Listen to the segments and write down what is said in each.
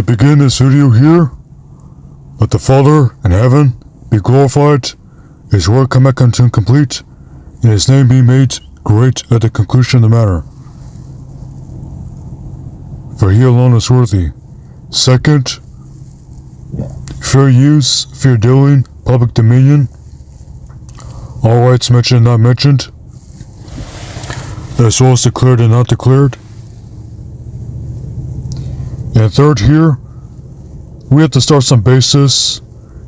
to begin this video here, let the Father in heaven be glorified, His word come back unto complete, and His name be made great at the conclusion of the matter. For He alone is worthy. Second, fair use, fair dealing, public dominion, all rights mentioned and not mentioned, as well as declared and not declared. And third here, we have to start some basis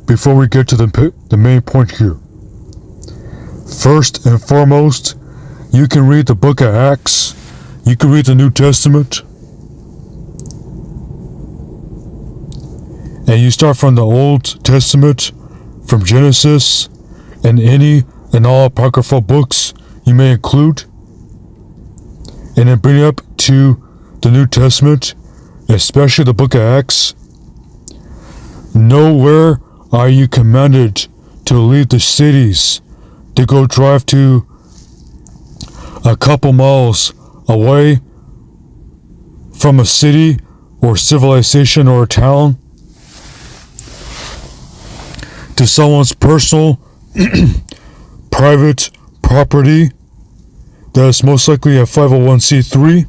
before we get to the main point here. First and foremost, you can read the book of Acts, you can read the New Testament, and you start from the Old Testament, from Genesis, and any and all apocryphal books you may include, and then bring it up to the New Testament, especially the book of Acts. Nowhere are you commanded to leave the cities to go drive to a couple miles away from a city or civilization or a town to someone's personal private property that is most likely a 501c3,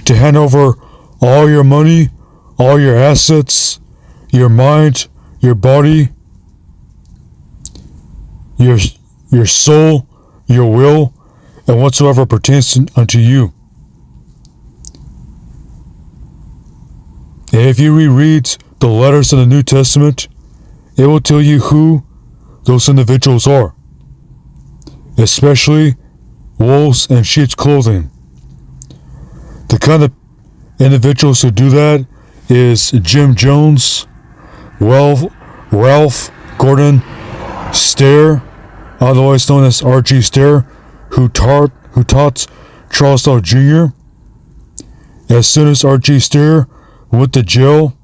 to hand over all your money, all your assets, your mind, your body, your soul, your will, and whatsoever pertains unto you. And if you reread the letters in the New Testament, it will tell you who those individuals are, especially wolves in sheep's clothing. The kind of individuals who do that is Jim Jones, Ralph Gordon Stair, otherwise known as R.G. Stair, who taught Charles Dahl Jr. As soon as R.G. Stair went to jail,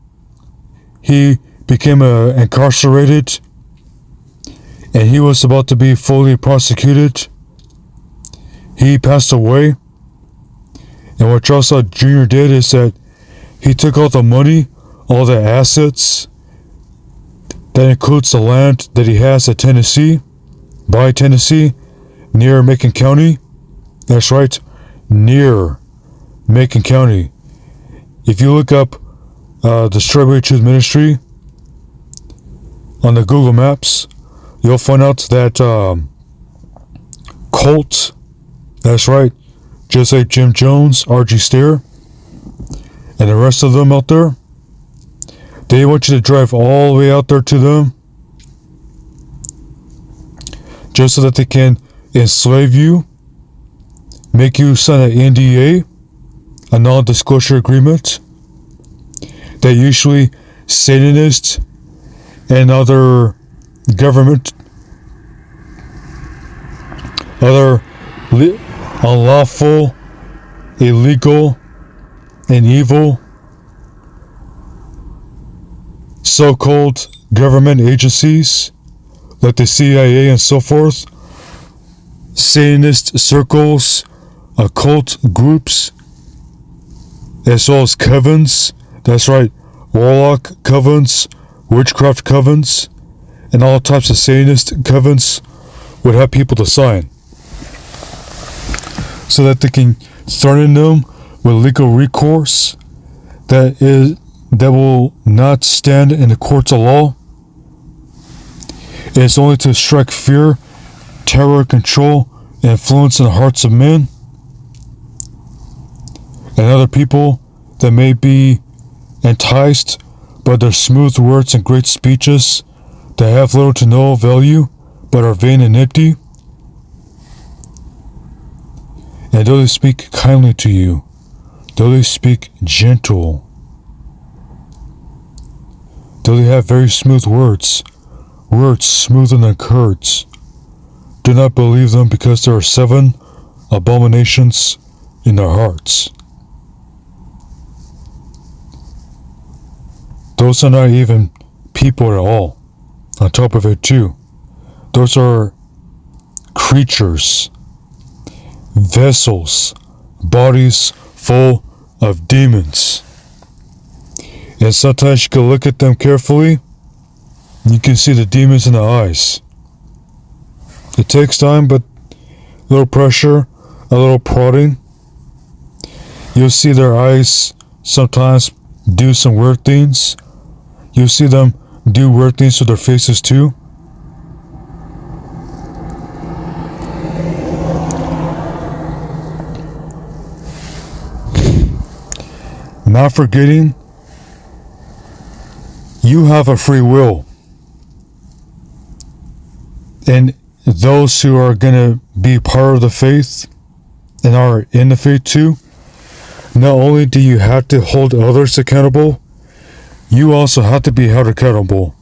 he became incarcerated, and he was about to be fully prosecuted. He passed away, and what Charles Dahl Jr. did is that he took all the money, all the assets, that includes the land that he has at Tennessee, by Tennessee, near Macon County. That's right, near Macon County. If you look up the Strawberry Truth Ministry on the Google Maps, you'll find out that cult, that's right, just like Jim Jones, R.G. Stair, and the rest of them out there, they want you to drive all the way out there to them just so that they can enslave you, make you sign an NDA, a non-disclosure agreement, that usually Satanists and other government, other unlawful, illegal, and evil so-called government agencies like the CIA and so forth, Satanist circles, occult groups, as well as covens, that's right, warlock covens, witchcraft covens, and all types of Satanist covens would have people to sign so that they can threaten them with legal recourse that will not stand in the courts of law. It's only to strike fear, terror, control, and influence in the hearts of men and other people that may be enticed by their smooth words and great speeches that have little to no value but are vain and empty. And though they speak kindly to you, though they speak gentle, though they have very smooth words smoother than curds, do not believe them, because there are 7 abominations in their hearts. Those are not even people at all. On top of it too, those are creatures, vessels, bodies full of demons. And sometimes you can look at them carefully. You can see the demons in the eyes. It takes time, but a little pressure, a little prodding. You'll see their eyes sometimes do some weird things. You'll see them do weird things to their faces too. Not forgetting, you have a free will. And those who are going to be part of the faith and are in the faith too, not only do you have to hold others accountable, you also have to be held accountable.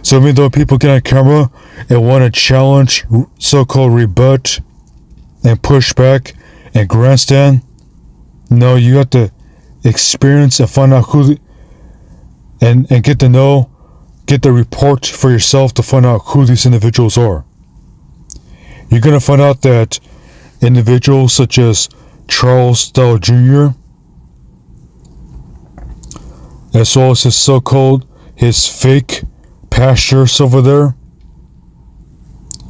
So even though people get on camera and want to challenge, so-called rebut, and push back and grandstand, no, you have to experience and find out who, and get to know, get the report for yourself to find out who these individuals are. You're going to find out that individuals such as Charles Dell Jr., as well as his fake pastors over there,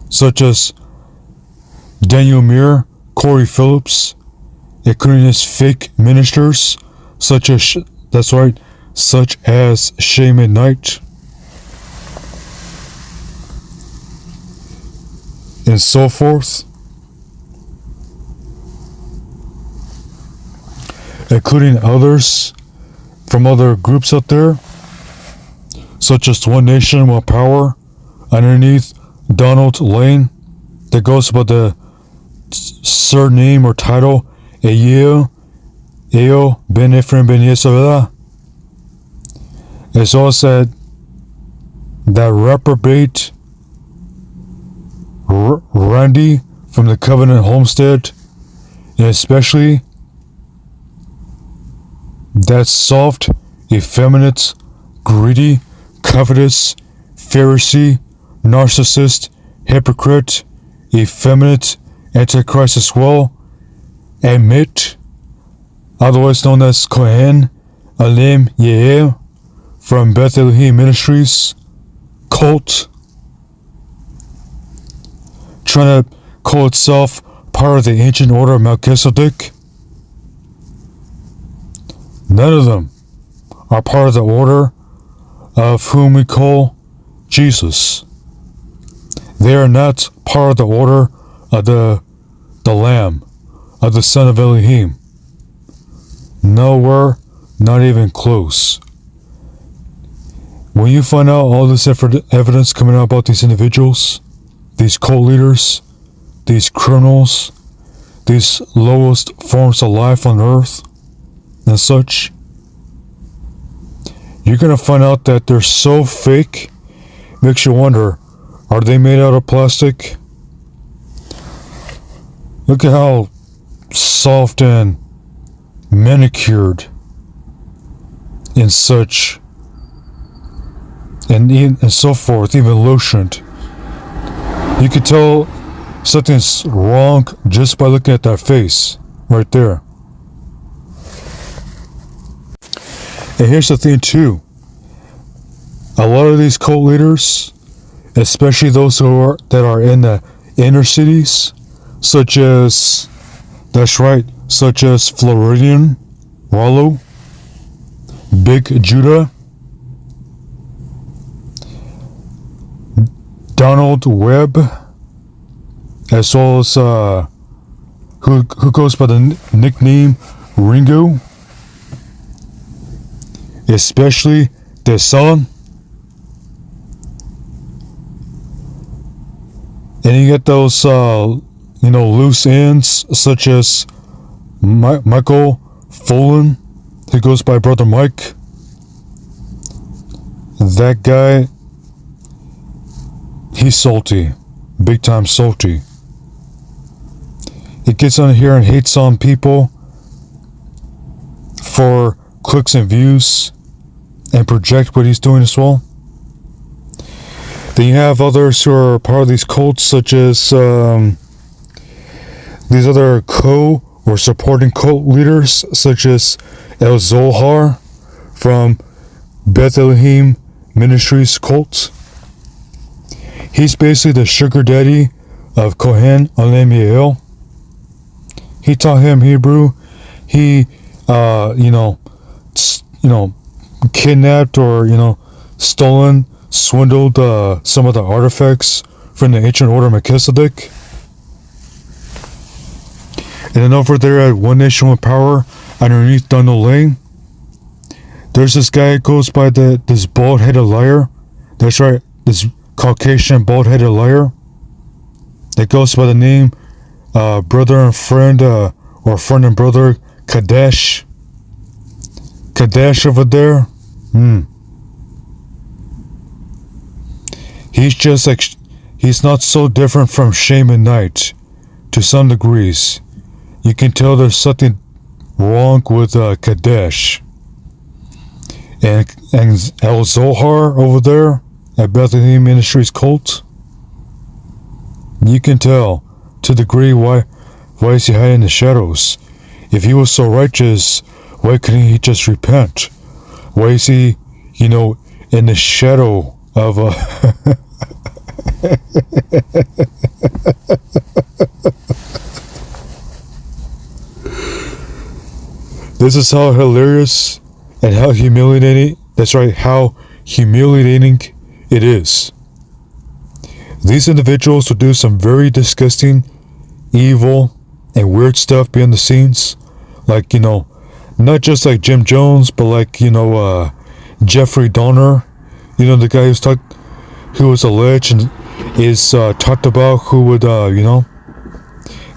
such as Daniel Muir, Corey Phillips, including his fake ministers, such as Shay McKnight, and so forth, including others from other groups out there, such as One Nation, One Power, underneath Donald Lane, that goes by the surname or title Eo Ben Ephraim Ben Yesavela. It's also that reprobate Randy from the Covenant Homestead, and especially that soft, effeminate, greedy, covetous, Pharisee, narcissist, hypocrite, effeminate, antichrist as well, admit, otherwise known as Kohen OlamYah-El from Beth Elohim Ministries, cult, trying to call itself part of the ancient order of Melchizedek. None of them are part of the order of whom we call Jesus. They are not part of the order of the Lamb, of the Son of Elohim. Nowhere, not even close. When you find out all this evidence coming out about these individuals, these cult leaders, these criminals, these lowest forms of life on earth, and such, you're going to find out that they're so fake, makes you wonder, are they made out of plastic? Look at how soft and manicured and such, and so forth, even lotioned. You could tell something's wrong just by looking at that face right there. And here's the thing too, a lot of these cult leaders, especially those that are in the inner cities, such as Floridian, Rollo, Big Judah, Donald Webb, as well as who goes by the nickname Ringo, especially the son. And you get those loose ends such as Michael Folan, who goes by Brother Mike. That guy, he's salty, big time salty. He gets on here and hates on people for clicks and views and project what he's doing as well. Then you have others who are part of these cults, such as these other or supporting cult leaders, such as El Zohar from Bethlehem Ministries cult. He's basically the sugar daddy of Kohen OlamYah-El. He taught him Hebrew. He, kidnapped or, stolen, swindled some of the artifacts from the ancient order of Melchizedek. And then over there at One Nation One Power, underneath Donald Lane, there's this guy that goes by this bald-headed liar. That's right, this Caucasian bald-headed liar. That goes by the name brother and friend, or friend and brother, Kadesh. Kadesh over there. He's just like, he's not so different from Shaman Knight to some degrees. You can tell there's something wrong with Kadesh. And El Zohar over there at Bethlehem Ministries cult. You can tell to the degree why is he hiding in the shadows? If he was so righteous, why couldn't he just repent? Why is he, in the shadow of This is how hilarious and how humiliating, that's right, how humiliating it is. These individuals will do some very disgusting, evil, and weird stuff behind the scenes. Like, not just like Jim Jones, but like, Jeffrey Dahmer, the guy who was alleged and is talked about, who would,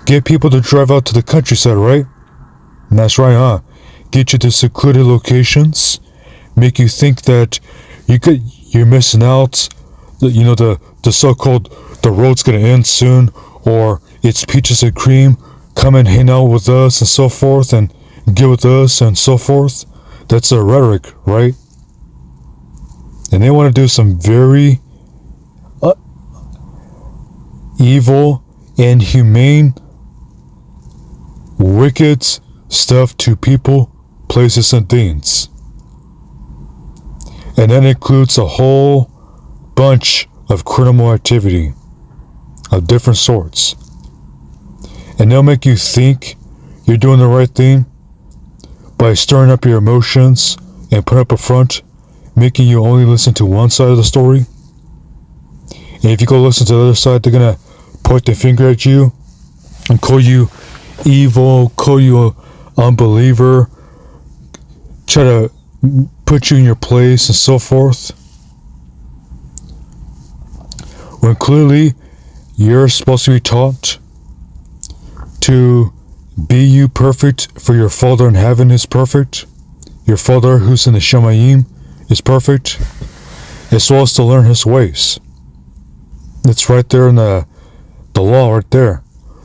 get people to drive out to the countryside, right? And that's right, huh? Get you to secluded locations, make you think that you're missing out, the so-called the road's gonna end soon, or it's peaches and cream, come and hang out with us and so forth, and get with us and so forth. That's a rhetoric, right? And they want to do some very evil, inhumane, wicked stuff to people, places, and things. And that includes a whole bunch of criminal activity of different sorts. And they'll make you think you're doing the right thing by stirring up your emotions and put up a front, making you only listen to one side of the story. And if you go listen to the other side, they're gonna point their finger at you and call you evil, call you an unbeliever, try to put you in your place and so forth. When clearly you're supposed to be taught to be you perfect, for your Father in heaven is perfect. Your Father who's in the Shemayim is perfect, as well as to learn his ways. It's right there in the law, right there.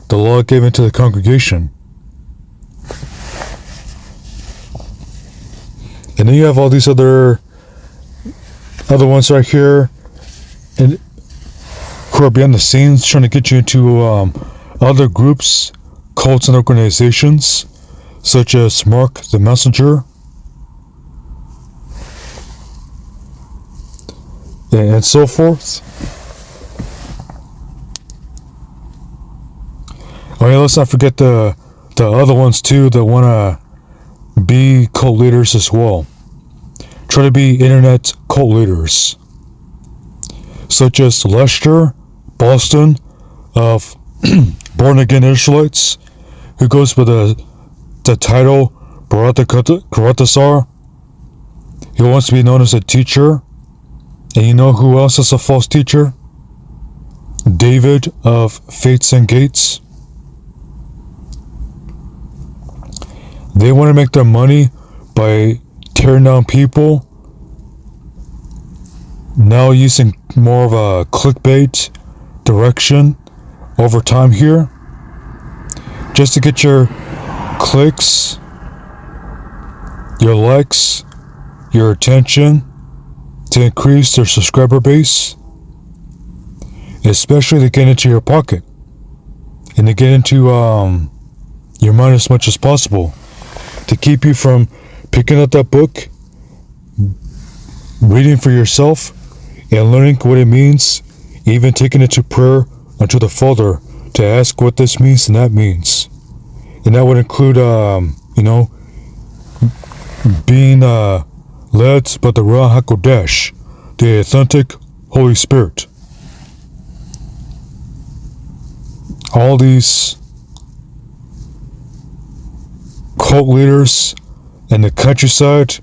The law given to the congregation. And then you have all these other ones right here, and who are behind the scenes trying to get you into other groups, cults, and organizations, such as Mark the Messenger, and so forth. Oh yeah, let's not forget the other ones too that want to be cult leaders as well. Try to be internet cult leaders, such as Lester Boston of Born Again Israelites, who goes by the title Baratasar. He wants to be known as a teacher. And you know who else is a false teacher? David of Faiths and Gates. They want to make their money by tearing down people, now using more of a clickbait direction over time here, just to get your clicks, your likes, your attention, to increase their subscriber base, especially to get into your pocket and to get into your mind as much as possible, to keep you from picking up that book reading for yourself and learning what it means, even taking it to prayer unto the Father to ask what this means and that means. And that would include, being led by the Ruach HaKodesh, the authentic Holy Spirit. All these cult leaders in the countryside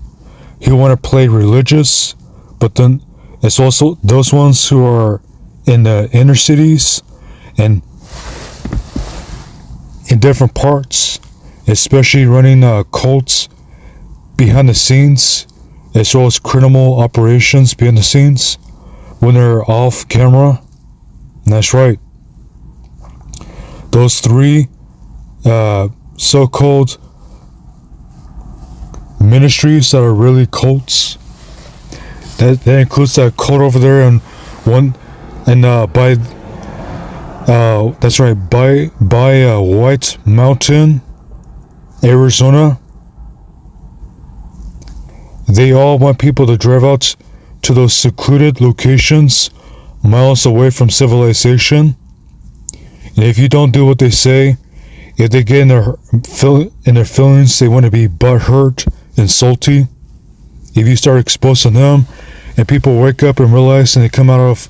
who want to play religious, but then it's also those ones who are in the inner cities and in different parts, especially running cults behind the scenes, as well as criminal operations behind the scenes when they're off camera. And that's right. Those three so-called ministries that are really cults. That includes that cult over there and that's right, by White Mountain, Arizona. They all want people to drive out to those secluded locations miles away from civilization. And if you don't do what they say, if they get in their feelings, they want to be butthurt and salty. If you start exposing them and people wake up and realize and they come out of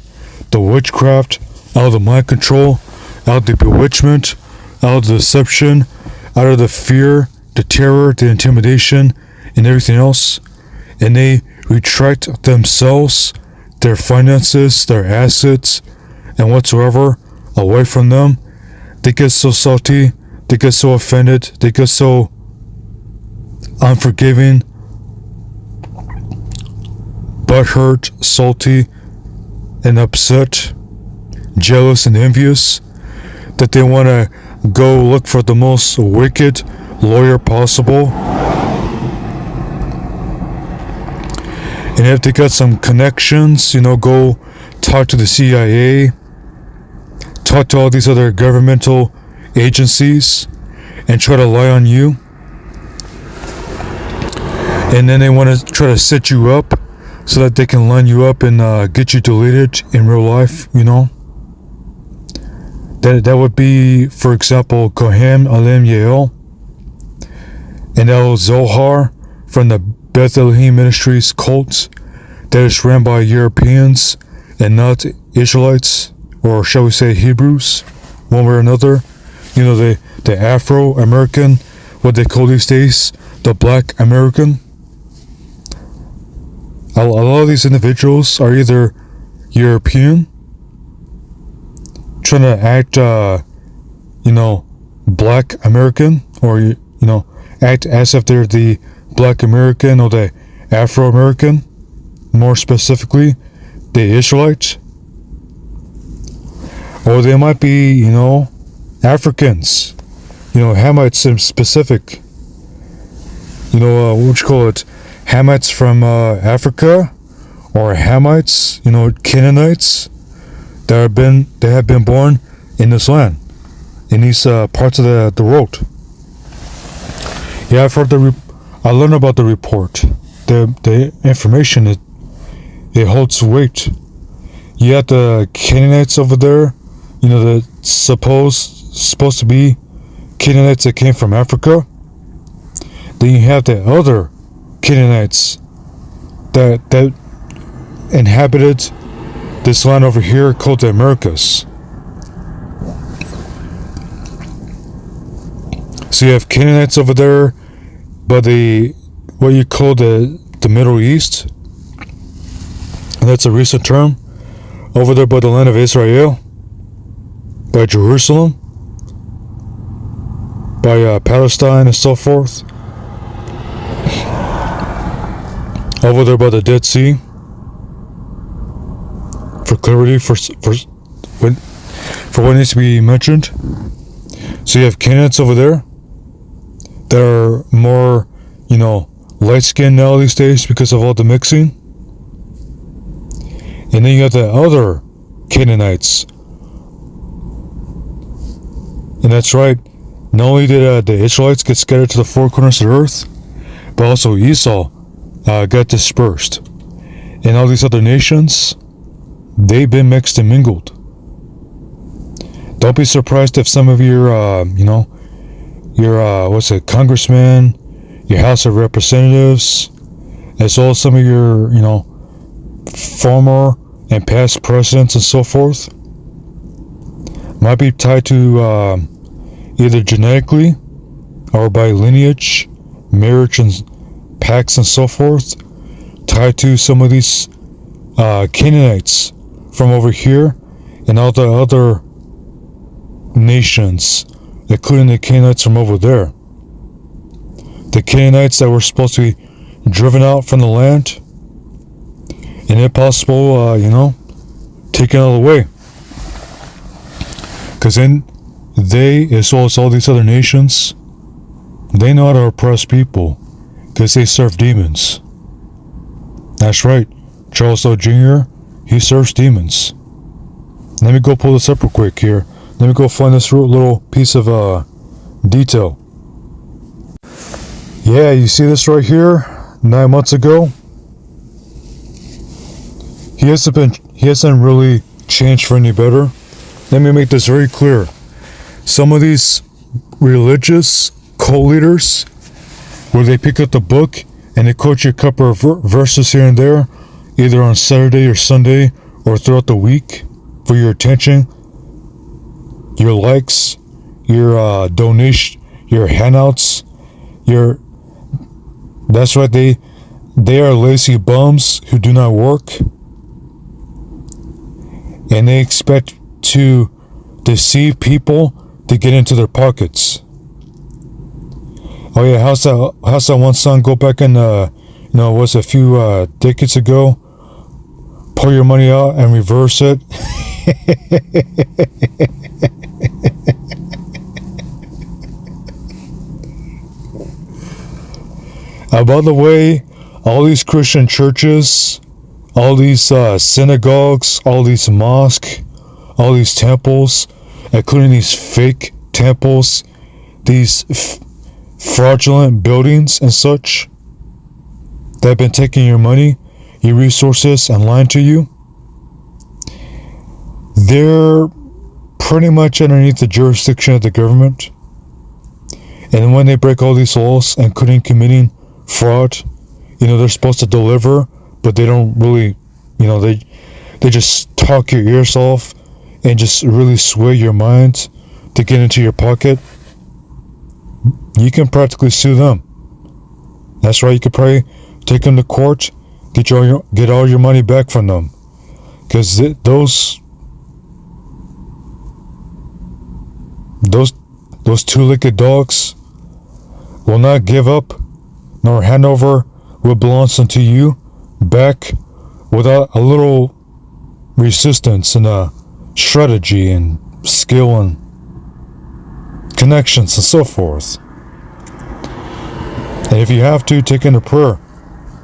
the witchcraft, out of the mind control, out of the bewitchment, out of the deception, out of the fear, the terror, the intimidation, and everything else, and they retract themselves, their finances, their assets, and whatsoever away from them, they get so salty, they get so offended, they get so unforgiving, butthurt, salty, and upset, jealous and envious, that they want to go look for the most wicked lawyer possible. And if they got some connections, go talk to the CIA, talk to all these other governmental agencies, and try to lie on you. And then they want to try to set you up so that they can line you up and get you deleted in real life, That would be, for example, OlamYah-El and El Zohar from the Beth Elohim Ministries cult that is ran by Europeans and not Israelites, or shall we say Hebrews, one way or another. The Afro-American, what they call these days, the Black American. A lot of these individuals are either European, trying to act, Black American, or, act as if they're the Black American or the Afro-American, more specifically, the Israelites. Or they might be, Africans, Hamites in specific. What would you call it? Hamites from Africa, or Hamites, Canaanites, that have been born in this land, in these parts of the world. Yeah, I learned about the report. The information, it holds weight. You have the Canaanites over there, the supposed to be Canaanites that came from Africa. Then you have the other Canaanites that inhabited this land over here called the Americas. So you have Canaanites over there by what you call the Middle East, and that's a recent term, over there by the land of Israel, by Jerusalem, by Palestine and so forth, over there by the Dead Sea, for clarity, for what needs to be mentioned. So you have Canaanites over there that are more, light-skinned now these days because of all the mixing. And then you have the other Canaanites. And that's right, not only did the Israelites get scattered to the four corners of the earth, but also Esau got dispersed. and all these other nations, they've been mixed and mingled. Don't be surprised if some of your, congressmen, your House of Representatives, as well as some of your, former and past presidents and so forth, might be tied to either genetically or by lineage, marriage, and pacts and so forth, tied to some of these Canaanites from over here and all the other nations, including the Canaanites from over there. The Canaanites that were supposed to be driven out from the land, and if possible, taken out of the way. Because then they, as well as all these other nations, they know how to oppress people because they serve demons. That's right. Charles L. Jr., he serves demons. Let me go pull this up real quick here. Let me go find this little piece of detail. Yeah, you see this right here? 9 months ago? He hasn't really changed for any better. Let me make this very clear. Some of these religious cult leaders, where they pick up the book and they quote you a couple of verses here and there, either on Saturday or Sunday or throughout the week for your attention, your likes, your donation, your handouts, that's right, they are lazy bums who do not work, and they expect to deceive people to get into their pockets. Oh yeah, how's that one song go back in was a few decades ago? Pull your money out and reverse it. By the way, all these Christian churches, all these synagogues, all these mosques, all these temples, including these fake temples, these fraudulent buildings and such, that have been taking your money, your resources, and lying to you, they're pretty much underneath the jurisdiction of the government. And when they break all these laws, including committing fraud, they're supposed to deliver, but they don't really, they just talk your ears off and just really sway your mind to get into your pocket. You can practically sue them. That's right, you could probably take them to court, get all your money back from them, because those two-legged dogs will not give up nor hand over what belongs unto you back without a little resistance and a strategy and skill and connections and so forth. And if you have to, take in a prayer.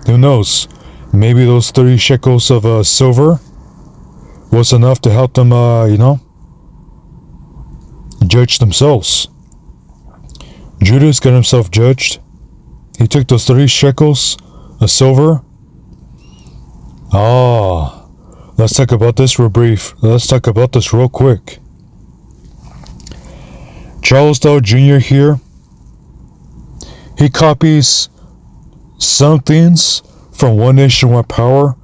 Who knows? Maybe those 30 shekels of silver was enough to help them, judge themselves. Judas got himself judged. He took those 30 shekels of silver. Let's talk about this real brief. Let's talk about this real quick. Charles L. Jr. here, he copies some things from One Nation, One Power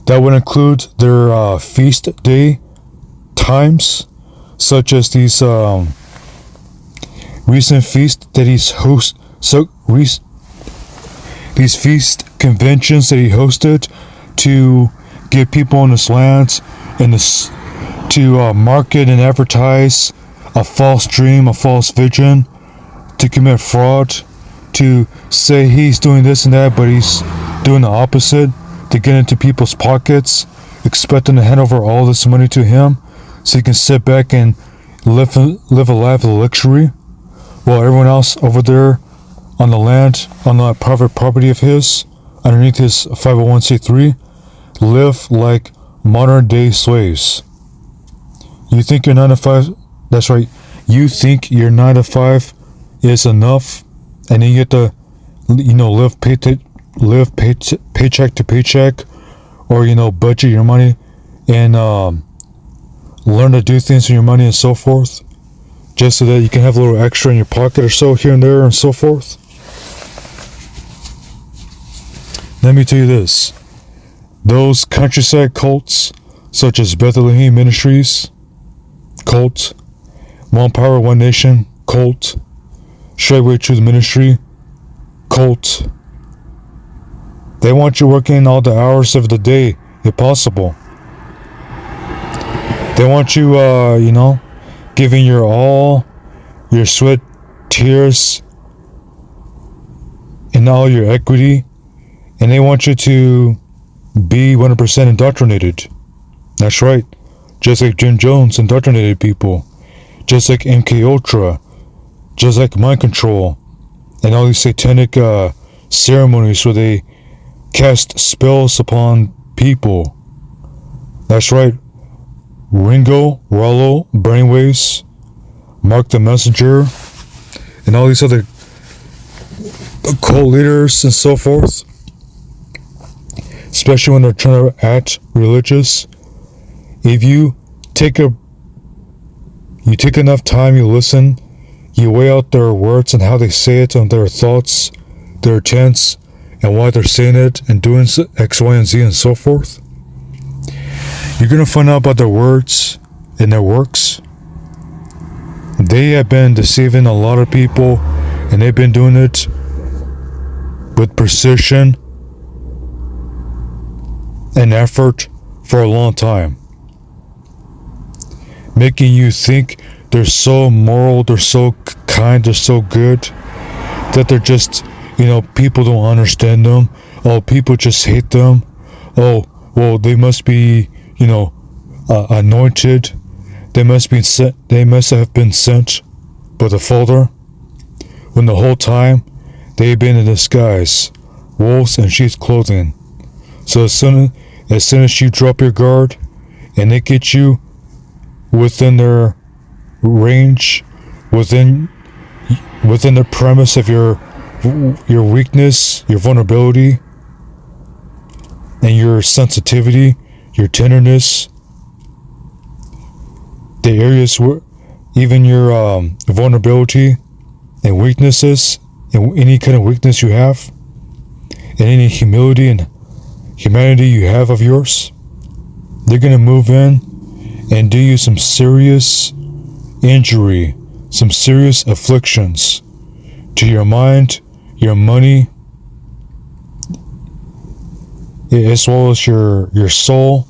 that would include their feast day times, such as these recent feasts that he's these feast conventions that he hosted to get people on his lands and to market and advertise a false dream, a false vision, to commit fraud, to say he's doing this and that, but he's doing the opposite, to get into people's pockets, expecting to hand over all this money to him so he can sit back and live a life of luxury, while everyone else over there on the land, on the private property of his, underneath his 501c3, live like modern day slaves. You think your 9 to 5, that's right, you think your 9 to 5 is enough, and then you get to, live paycheck to paycheck, or budget your money and learn to do things with your money and so forth, just so that you can have a little extra in your pocket or so here and there and so forth. Let me tell you this. Those countryside cults, such as Bethlehem Ministries cult, One Power, One Nation cult, Straightway Truth Ministry cult, they want you working all the hours of the day, if possible. They want you, giving your all, your sweat, tears, and all your equity, and they want you to be 100% indoctrinated. That's right. Just like Jim Jones indoctrinated people, just like MK Ultra, just like mind control, and all these satanic ceremonies where they cast spells upon people. That's right. Ringo, Rollo, Brainwaves, Mark the Messenger, and all these other cult leaders and so forth, especially when they're trying to act religious. If you take enough time, you listen, you weigh out their words and how they say it and their thoughts, their intents, and why they're saying it and doing X, Y, and Z and so forth, you're going to find out about their words and their works. They have been deceiving a lot of people, and they've been doing it with precision and effort for a long time, making you think they're so moral, they're so kind, they're so good, that they're just, people don't understand them. Oh, people just hate them. Oh, well, they must be, anointed. They must have been sent by the Father, when the whole time they've been in disguise, wolves in sheep's clothing. So as soon as you drop your guard and they get you within their range, within the premise of your weakness, your vulnerability, and your sensitivity, your tenderness, the areas where even your vulnerability and weaknesses, and any kind of weakness you have, and any humility and humanity you have of yours, they're going to move in and do you some serious injury, some serious afflictions to your mind, your money, as well as your soul,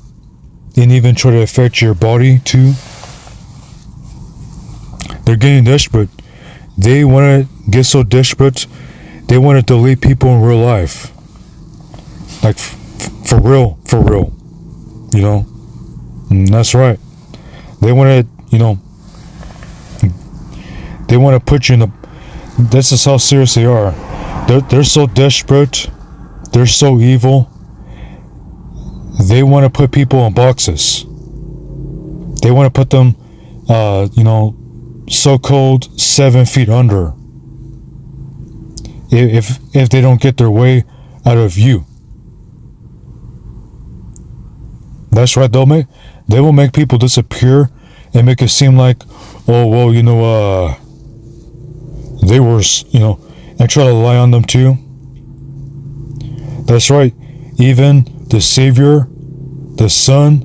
and even try to affect your body too. They're getting desperate. They want to get so desperate, they want to delete people in real life. Like, for real. And that's right. They want to, they want to put you in this is how serious they are. They're so desperate. They're so evil. They want to put people in boxes. They want to put them, so-called 7 feet under. If they don't get their way out of you. That's right. They will make people disappear and make it seem like, oh, well, they were, and try to lie on them too. That's right. Even the Savior, the Son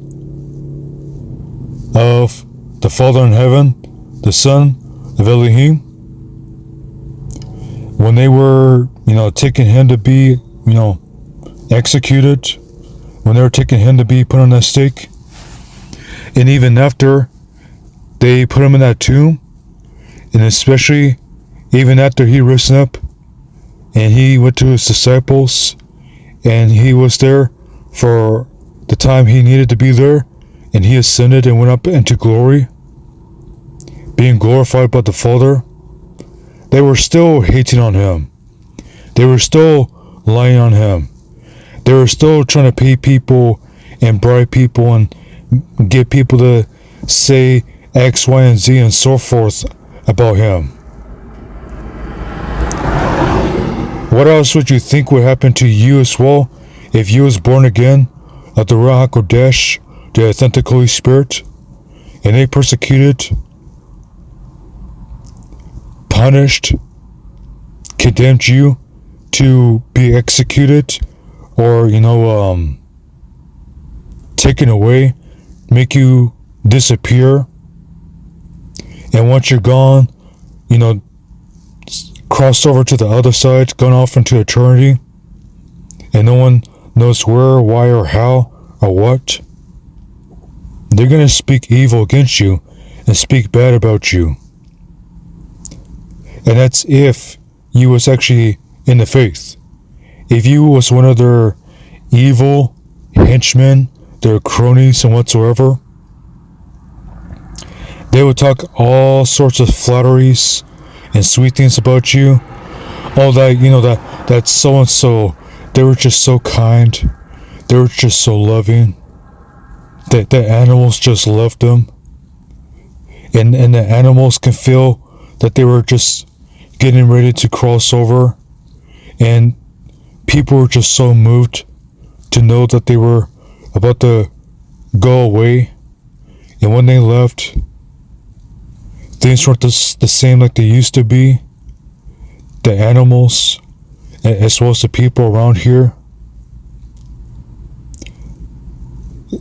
of the Father in heaven, the Son of Elohim, when they were, taking him to be, executed, when they were taking him to be put on that stake, and even after they put him in that tomb, and especially even after he risen up and he went to his disciples and he was there for the time he needed to be there, and he ascended and went up into glory, being glorified by the Father, they were still hating on him. They were still lying on him. They were still trying to pay people and bribe people and get people to say X, Y, and Z and so forth about him. What else would you think would happen to you as well if you was born again, of the Ruach HaKodesh, the authentic Holy Spirit, and they persecuted, punished, condemned you to be executed, or taken away, make you disappear, and once you're gone, crossed over to the other side, gone off into eternity, and no one knows where, why, or how, or what, they're going to speak evil against you and speak bad about you. And that's if you was actually in the faith. If you was one of their evil henchmen, their cronies and whatsoever, they would talk all sorts of flatteries and sweet things about you. All that, that so-and-so, they were just so kind. They were just so loving. That the animals just loved them. And the animals can feel that they were just getting ready to cross over. And people were just so moved to know that they were about to go away. And when they left, things weren't the same like they used to be. The animals, as well as the people around here,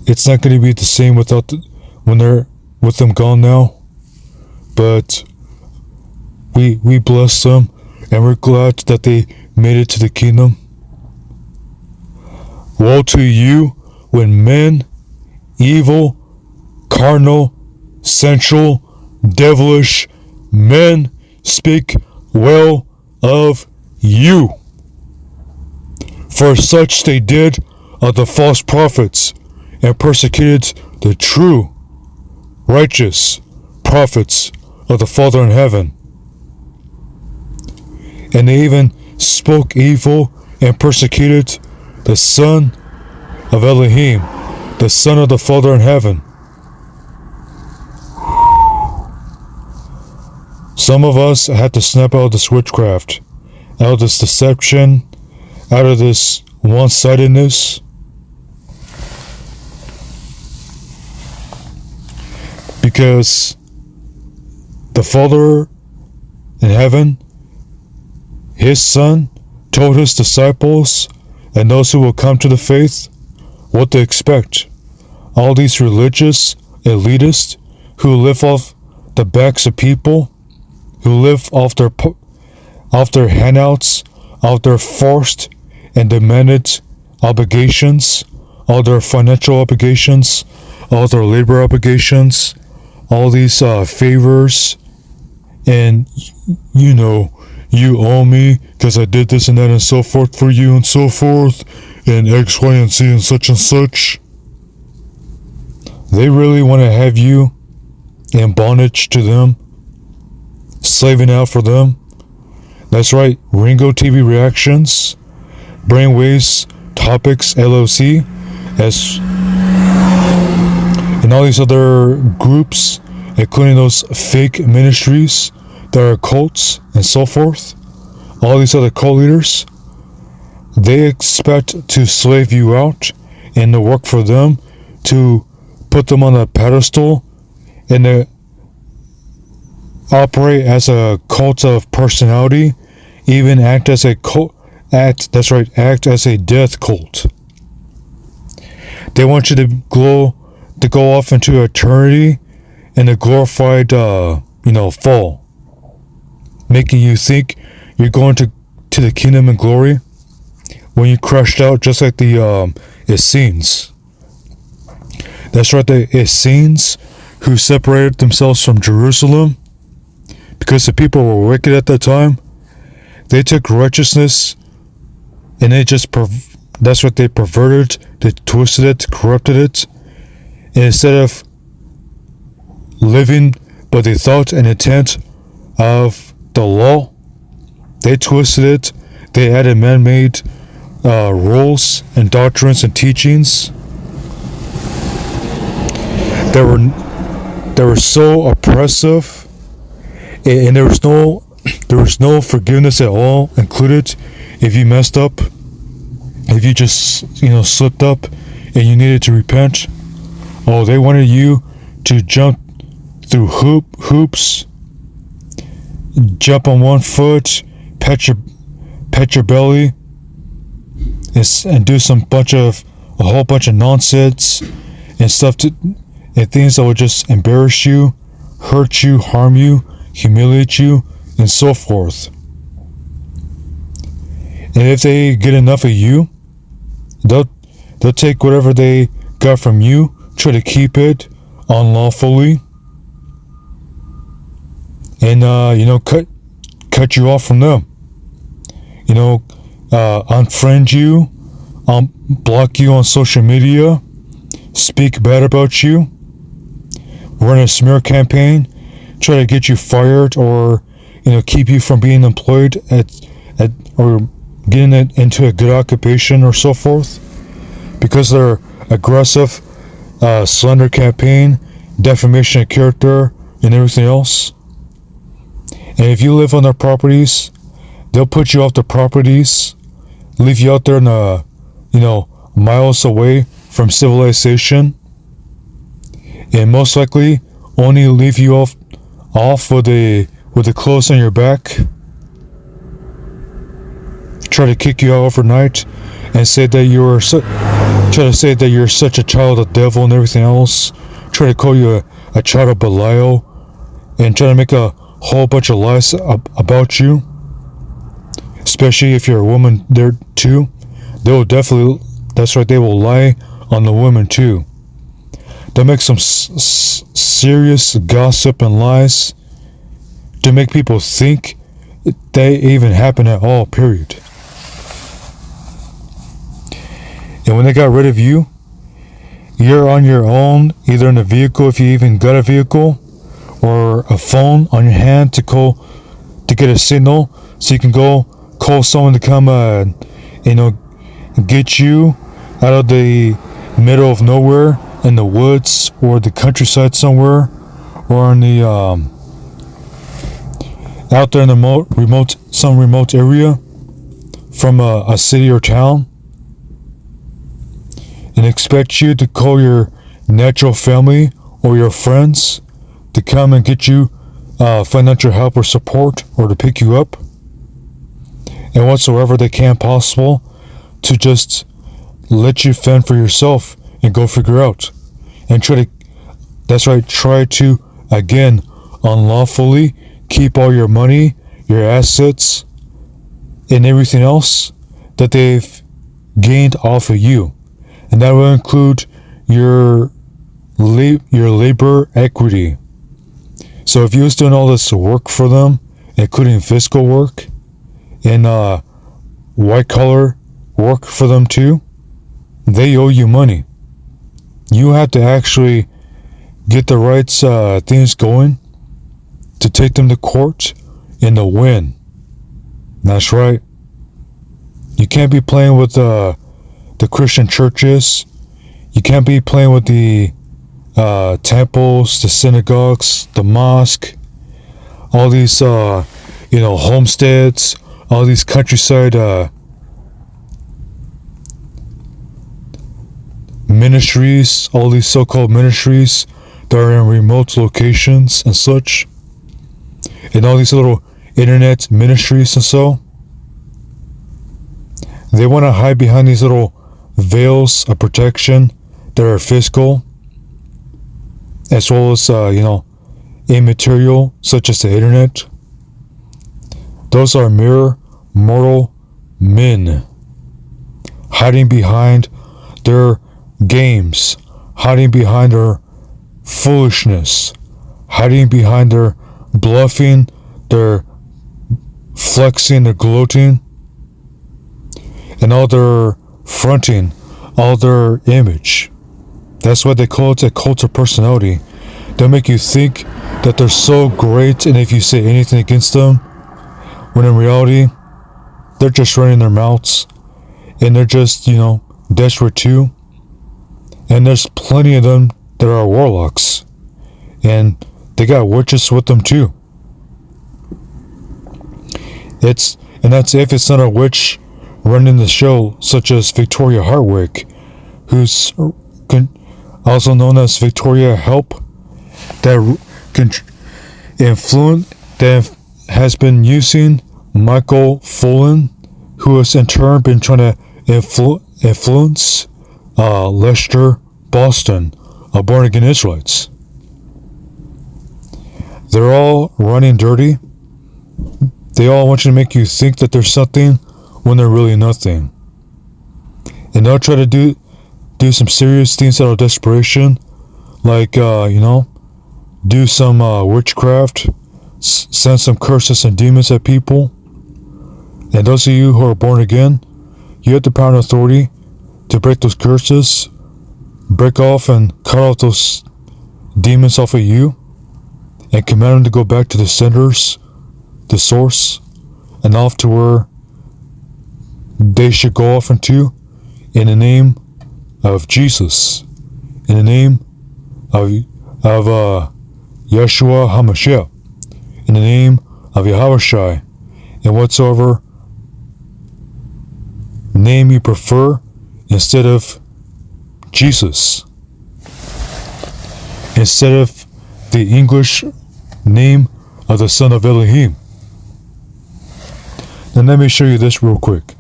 it's not going to be the same when they're with them gone now. But we bless them, and we're glad that they made it to the kingdom. Woe to you when men, evil, carnal, sensual, devilish men speak well of you. For such they did of the false prophets, and persecuted the true, righteous prophets of the Father in heaven. And they even spoke evil and persecuted the Son of Elohim, the Son of the Father in heaven. Some of us had to snap out of this witchcraft, out of this deception, out of this one-sidedness. Because the Father in heaven, His Son, told His disciples and those who will come to the faith what to expect. All these religious elitists who live off the backs of people, who live off their handouts, off their forced and demanded obligations, all their financial obligations, all their labor obligations, all these favors, and you owe me because I did this and that and so forth for you and so forth, and X, Y, and Z and such. They really want to have you in bondage to them, slaving out for them. That's right, Ringo TV Reactions, Brainwaves, Topics, LLC, and all these other groups, including those fake ministries that are cults and so forth. All these other cult leaders, they expect to slave you out and to work for them, to put them on a pedestal, and to operate as a cult of personality, even act as a cult, act as a death cult. They want you to go off into eternity in a glorified fall, making you think you're going to the kingdom and glory when you crashed out, just like the Essenes. That's right, the Essenes, who separated themselves from Jerusalem because the people were wicked at that time. They took righteousness and that's what they perverted, they twisted it, corrupted it, and instead of living by the thought and intent of the law, they twisted it. They added man-made rules and doctrines and teachings that were so oppressive, and there was no forgiveness at all included if you messed up, if you just slipped up and you needed to repent, oh, they wanted you to jump through hoops, jump on one foot, pet your belly, and do a whole bunch of nonsense and stuff and things that will just embarrass you, hurt you, harm you, humiliate you, and so forth. And if they get enough of you, they'll take whatever they got from you, try to keep it unlawfully, and cut you off from them. Unfriend you, block you on social media, speak bad about you, run a smear campaign, try to get you fired, or keep you from being employed or getting it into a good occupation or so forth, because they're aggressive, slander campaign, defamation of character, and everything else. And if you live on their properties, they'll put you off the properties, leave you out there miles away from civilization, and most likely only leave you off with the clothes on your back, try to kick you out overnight, and say that you're such a child of the devil and everything else, try to call you a child of Belial, and try to make a whole bunch of lies about you. Especially if you're a woman there too, they will definitely, that's right, they will lie on the women too. They'll make some serious gossip and lies to make people think they even happen at all, period. And when they got rid of you, you're on your own, either in a vehicle, if you even got a vehicle, or a phone on your hand to get a signal so you can go call someone to come get you out of the middle of nowhere in the woods or the countryside somewhere, or in the out there in the remote area from a city or town, and expect you to call your natural family or your friends to come and get you financial help or support, or to pick you up, and whatsoever they can possible to just let you fend for yourself and go figure out, and try to again unlawfully keep all your money, your assets, and everything else that they've gained off of you. And that will include your labor equity. So if you was doing all this work for them, including physical work and white collar work for them too, they owe you money. You have to actually get the right things going to take them to court and to win. That's right. You can't be playing with the Christian churches. You can't be playing with the temples, the synagogues, the mosque, all these homesteads, all these countryside ministries, all these so-called ministries that are in remote locations and such, and all these little internet ministries and so. They want to hide behind these little veils of protection that are physical, as well as immaterial, such as the internet. Those are mere mortal men hiding behind their games, hiding behind their foolishness, hiding behind their bluffing, their flexing, their gloating, and all their fronting, all their image. That's why they call it a cult of personality. They'll make you think that they're so great, and if you say anything against them, when in reality, they're just running their mouths, and they're just, desperate too. And there's plenty of them that are warlocks, and they got witches with them too. That's if it's not a witch running the show, such as Victoria Hartwig who's also known as Victoria Help, that has been using Michael Fullen, who has in turn been trying to influence Lester Boston, born-again Israelites. They're all running dirty. They all want you to make you think that there's something when they're really nothing. And they'll try to do some serious things out of desperation, like, do some witchcraft, send some curses and demons at people. And those of you who are born again, you have the power and authority to break those curses, break off and cut off those demons off of you, and command them to go back to the centers, the source, and off to where they should go off into, in the name of Jesus, in the name of Yeshua HaMashiach, in the name of Yahushai, and whatsoever name you prefer instead of Jesus, instead of the English name of the Son of Elohim. Then let me show you this real quick.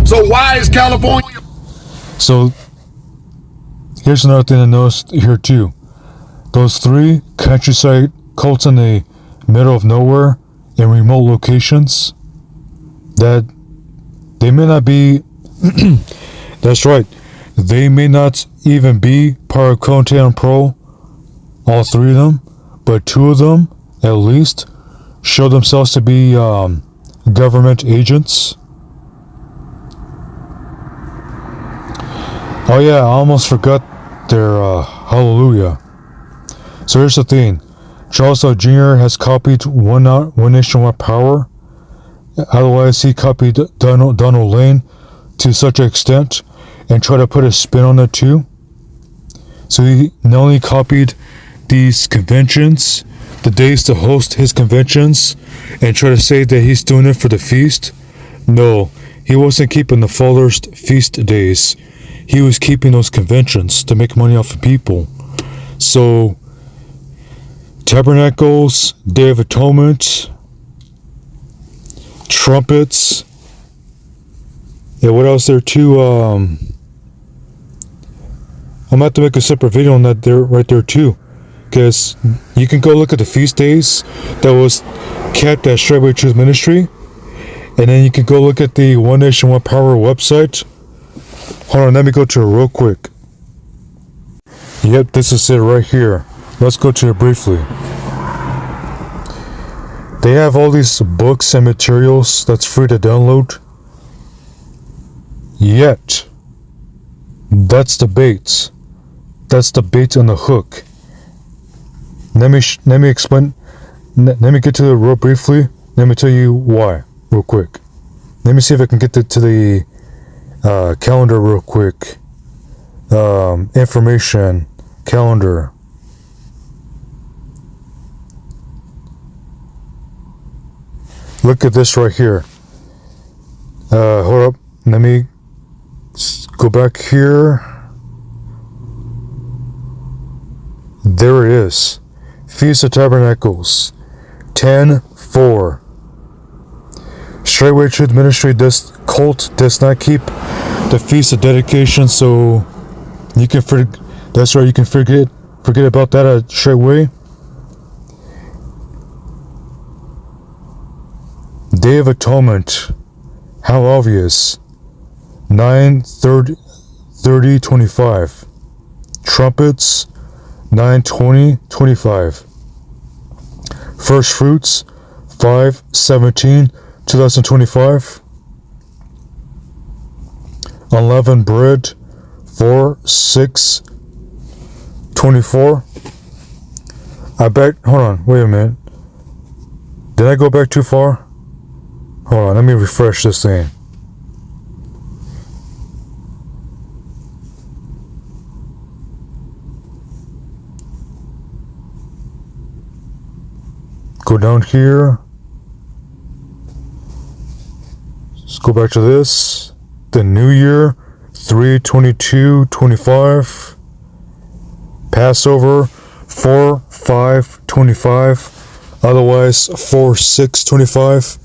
So why is California? So here's another thing to notice here too. Those 3 countryside cults in the middle of nowhere in remote locations, that they may not be that's right, they may not even be part of Contan Pro, all 3 of them, but 2 of them at least show themselves to be government agents. Oh yeah, I almost forgot their hallelujah. So here's the thing. Charles L. Jr. has copied One Nation, One Power. Otherwise, he copied Donald Lane to such an extent and tried to put a spin on it too. So he not only copied these conventions, the days to host his conventions, and try to say that he's doing it for the feast. No, he wasn't keeping the Father's feast days. He was keeping those conventions to make money off of people. So, tabernacles, Day of Atonement, trumpets, and what else there too? I'm gonna have to make a separate video on that there, right there too, because you can go look at the feast days that was kept at Straightway Truth Ministry, and then you can go look at the One Nation, One Power website. Hold on, let me go to it real quick. Yep, this is it right here. Let's go to it briefly. They have all these books and materials that's free to download. Yet, that's the bait. That's the bait on the hook. Let me explain. Let me get to it real briefly. Let me tell you why, real quick. Let me see if I can get to the calendar real quick. Information calendar. Look at this right here. Hold up. Let me go back here. There it is. Feast of Tabernacles. 10/4. Straightway Truth Ministry, this cult does not keep the Feast of Dedication, so you can that's right, you can forget about that at Straightway. Day of Atonement, how obvious. 9/30/25. Trumpets, 9/20/25. First Fruits, 5/17/2025. Unleavened Bread, 4/6/24. I bet, hold on, wait a minute. Did I go back too far? Hold on, let me refresh this thing. Go down here. Let's go back to this. the New Year, 3/22/25. Passover, 4/5/25. Otherwise, 4/6/25.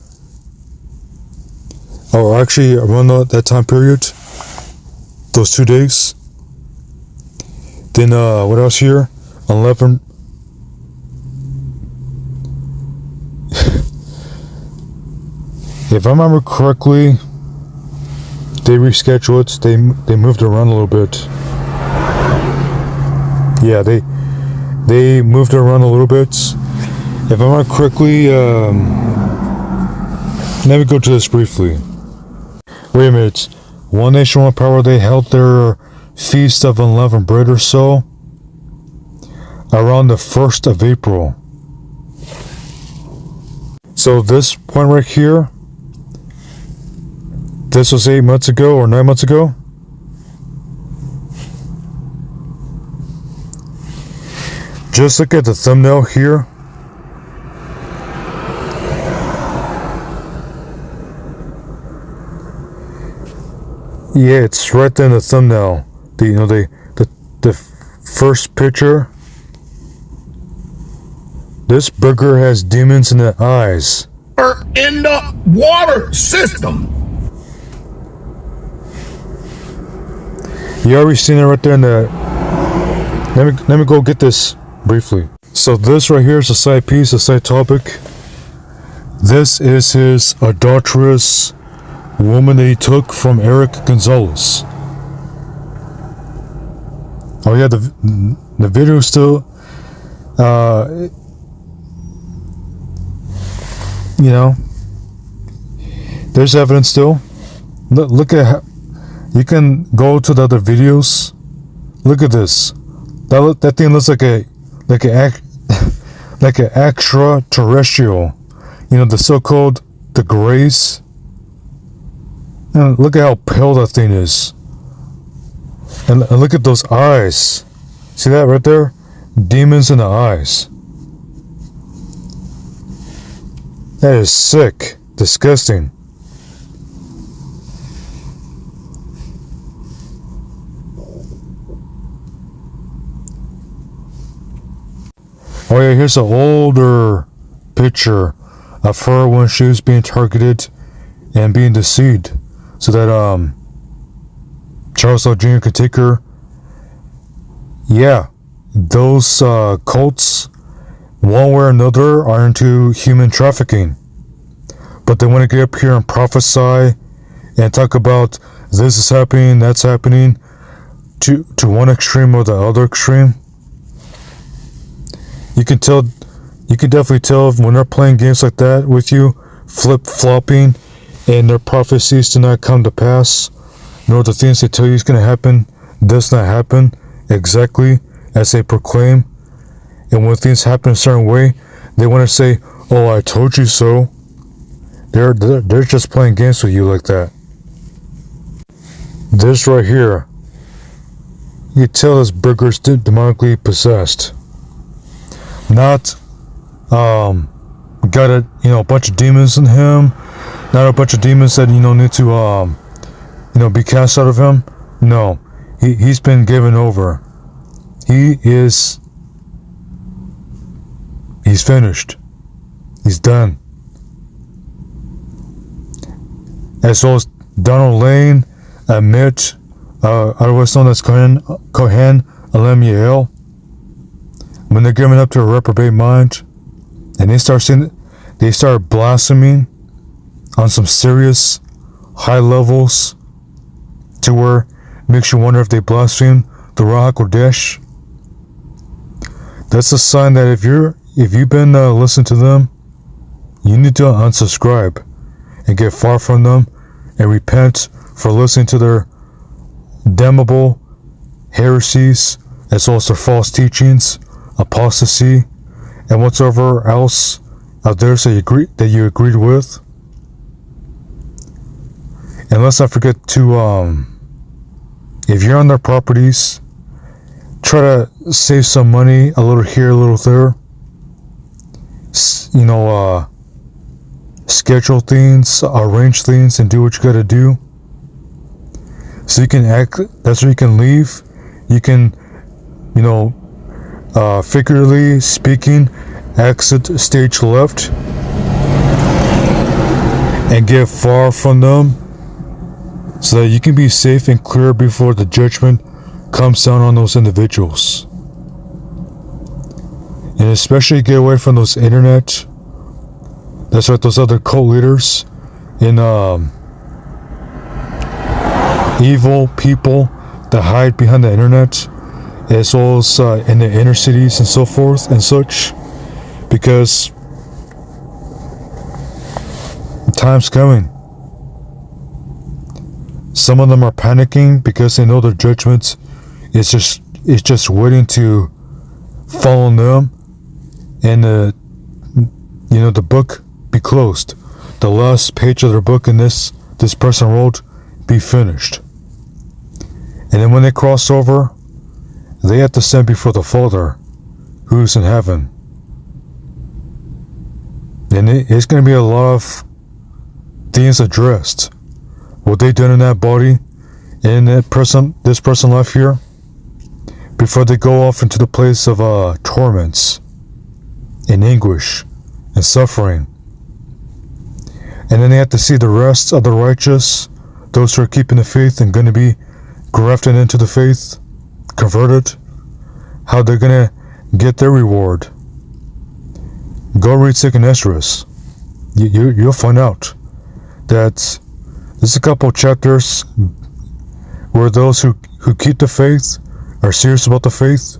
Or actually, around that time period. Those 2 days. Then, what else here? 11. If I remember correctly, they rescheduled it. They moved around a little bit. Yeah, they moved it around a little bit. If I remember correctly, let me go to this briefly. Wait a minute. One Nation, One Power, they held their Feast of Unleavened Bread or so around the 1st of April. So this point right here, this was 8 months ago or 9 months ago. Just look at the thumbnail here. Yeah, it's right there in the thumbnail. The first picture. This burger has demons in the eyes. In the water system. You already seen it right there in the. Let me go get this briefly. So this right here is a side piece, a side topic. This is his adulterous woman that he took from Eric Gonzalez. Oh yeah, the video is still, you know, there's evidence still. Look at how, you can go to the other videos. Look at this. That thing looks like an extraterrestrial. You know, the so-called the Greys. And look at how pale that thing is. And look at those eyes. See that right there? Demons in the eyes. That is sick. Disgusting. Oh yeah, here's an older picture of her when she was being targeted and being deceived. So that Charles L. Jr. could take her. Yeah, those cults, one way or another, are into human trafficking. But they want to get up here and prophesy and talk about this is happening, that's happening, to one extreme or the other extreme. You can definitely tell when they're playing games like that with you, flip-flopping, and their prophecies do not come to pass, nor the things they tell you is going to happen does not happen exactly as they proclaim. And when things happen a certain way, they want to say, "Oh, I told you so." They're just playing games with you like that. This right here, you tell this burger's demonically possessed. Not got a bunch of demons in him. Not a bunch of demons that need to be cast out of him. No, he's been given over. He's finished. He's done. As well as Donald Lane, Amit, otherwise known as Cohen OlamYah-El, when they're giving up to a reprobate mind, and they start blaspheming on some serious high levels, to where it makes you wonder if they blaspheme the Ruach HaKodesh. That's a sign that if you've been listening to them, you need to unsubscribe and get far from them and repent for listening to their damnable heresies, as well as their false teachings, apostasy, and whatsoever else out there that you agreed with. And let's not forget to, if you're on their properties, try to save some money, a little here, a little there. Schedule things, arrange things, and do what you gotta do. So you can act, that's where you can leave. You can, figuratively speaking, exit stage left and get far from them so that you can be safe and clear before the judgment comes down on those individuals. And especially get away from those internet, that's right, those other cult leaders and evil people that hide behind the internet, as well as in the inner cities and so forth and such, because the time's coming. Some of them are panicking because they know their judgment is just waiting to fall on them, and the book be closed. The last page of their book in this person wrote be finished. And then when they cross over, they have to stand before the Father who's in heaven. And it's going to be a lot of things addressed. What they done in that body and this person life here, before they go off into the place of torments and anguish and suffering. And then they have to see the rest of the righteous, those who are keeping the faith and going to be grafted into the faith, converted, how they're going to get their reward. Go read 2nd Esdras. You'll find out that there's a couple chapters where those who keep the faith, are serious about the faith,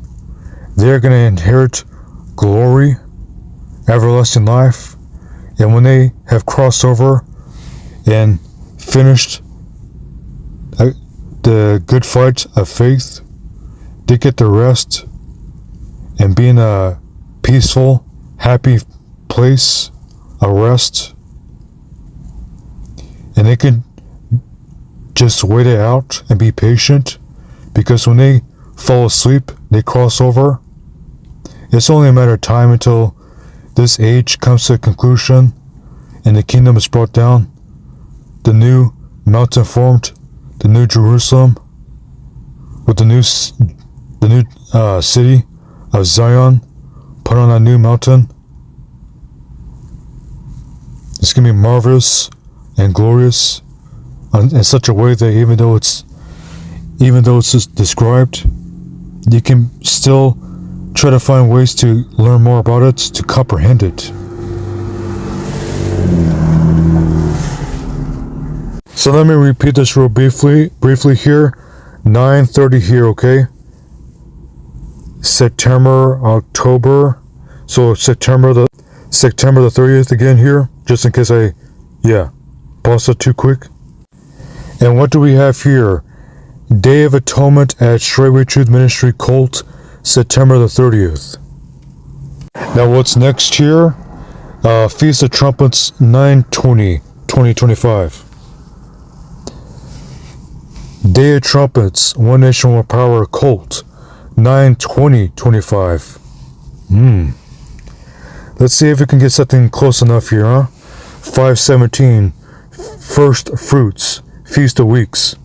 they're going to inherit glory, everlasting life. And when they have crossed over and finished the good fight of faith, they get the rest and be in a peaceful, happy place, a rest. And they can just wait it out and be patient, because when they fall asleep, they cross over. It's only a matter of time until this age comes to a conclusion and the kingdom is brought down. The new mountain formed, the new Jerusalem, with the new city of Zion put on a new mountain. It's going to be marvelous and glorious in such a way that even though it's just described, you can still try to find ways to learn more about it, to comprehend it. So let me repeat this real briefly here. 9:30 here, okay? September, October. So September the 30th again here, just in case paused it too quick. And what do we have here? Day of Atonement at Straightway Truth Ministry Cult, September the 30th. Now what's next here? Feast of Trumpets, 9/20/2025. Day of Trumpets, One Nation One Power Cult, 9/20/25. Let's see if we can get something close enough here, huh? 5/17, First Fruits, Feast of Weeks.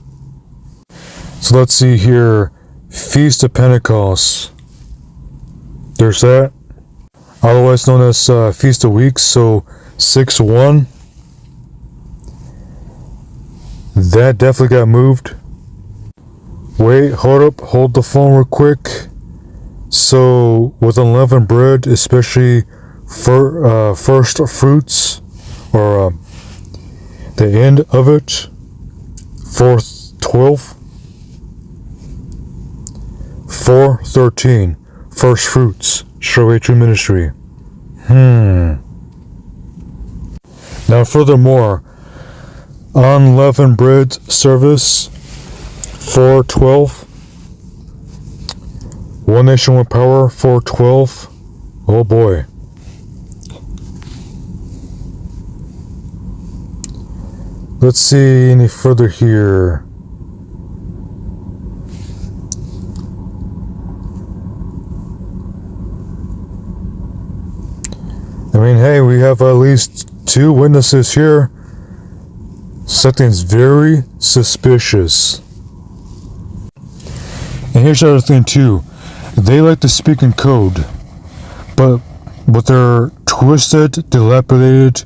So let's see here, Feast of Pentecost. There's that. Otherwise known as Feast of Weeks, so 6/1. That definitely got moved. Wait, hold the phone real quick. So with unleavened bread, especially for first fruits, or the end of it, 4/12. 4/13, First Fruits, Straightway True Ministry. Now furthermore, unleavened bread service, 4/12. One Nation One Power, 4/12. Oh boy. Let's see any further here. I mean, hey, we have at least 2 witnesses here. Something's very suspicious. And here's the other thing too. They like to speak in code, but with their twisted, dilapidated,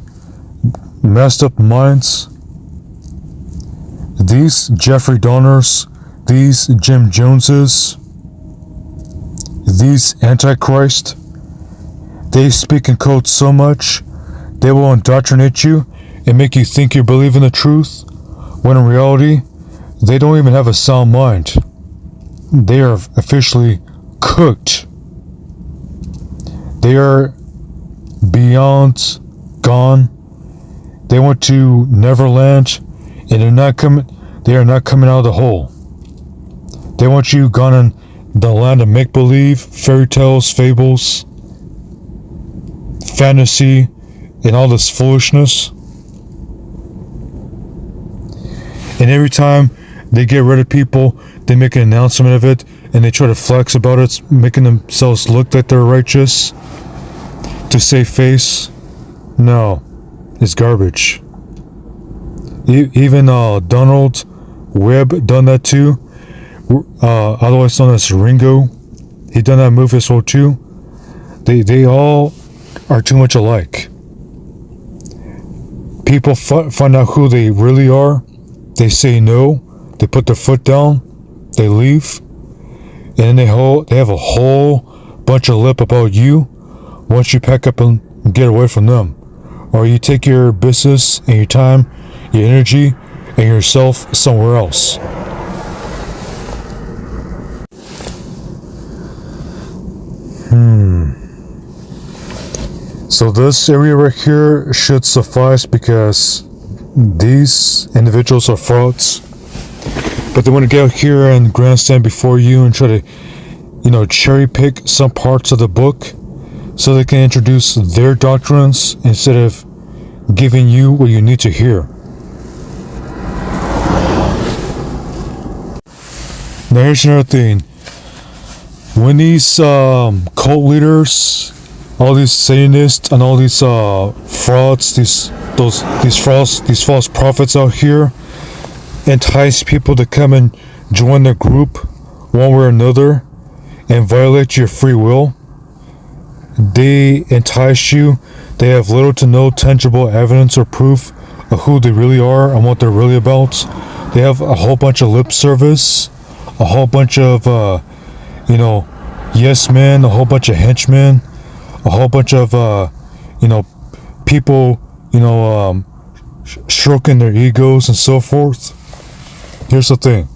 messed up minds, these Jeffrey Dahmers, these Jim Joneses, these Antichrist, they speak in code so much, they will indoctrinate you and make you think you believe in the truth, when in reality, they don't even have a sound mind. They are officially cooked. They are beyond gone. They went to Neverland, and they are not coming out of the hole. They want you gone in the land of make-believe, fairy tales, fables, fantasy, and all this foolishness. And every time they get rid of people, they make an announcement of it, and they try to flex about it, making themselves look like they're righteous to save face. No, it's garbage. Even Donald Webb done that too, otherwise known as Ringo. He done that move as well too. They all are too much alike. People find out who they really are. They say no. They put their foot down. They leave. And then they have a whole bunch of lip about you once you pack up and get away from them. Or you take your business and your time, your energy, and yourself somewhere else. So this area right here should suffice, because these individuals are frauds. But they want to get out here and grandstand before you and try to, cherry pick some parts of the book so they can introduce their doctrines instead of giving you what you need to hear. Now here's another thing. When these cult leaders, all these Satanists and all these frauds, these false prophets out here entice people to come and join their group one way or another and violate your free will, they entice you. They have little to no tangible evidence or proof of who they really are and what they're really about. They have a whole bunch of lip service, a whole bunch of yes men, a whole bunch of henchmen, a whole bunch of people stroking their egos and so forth. Here's the thing.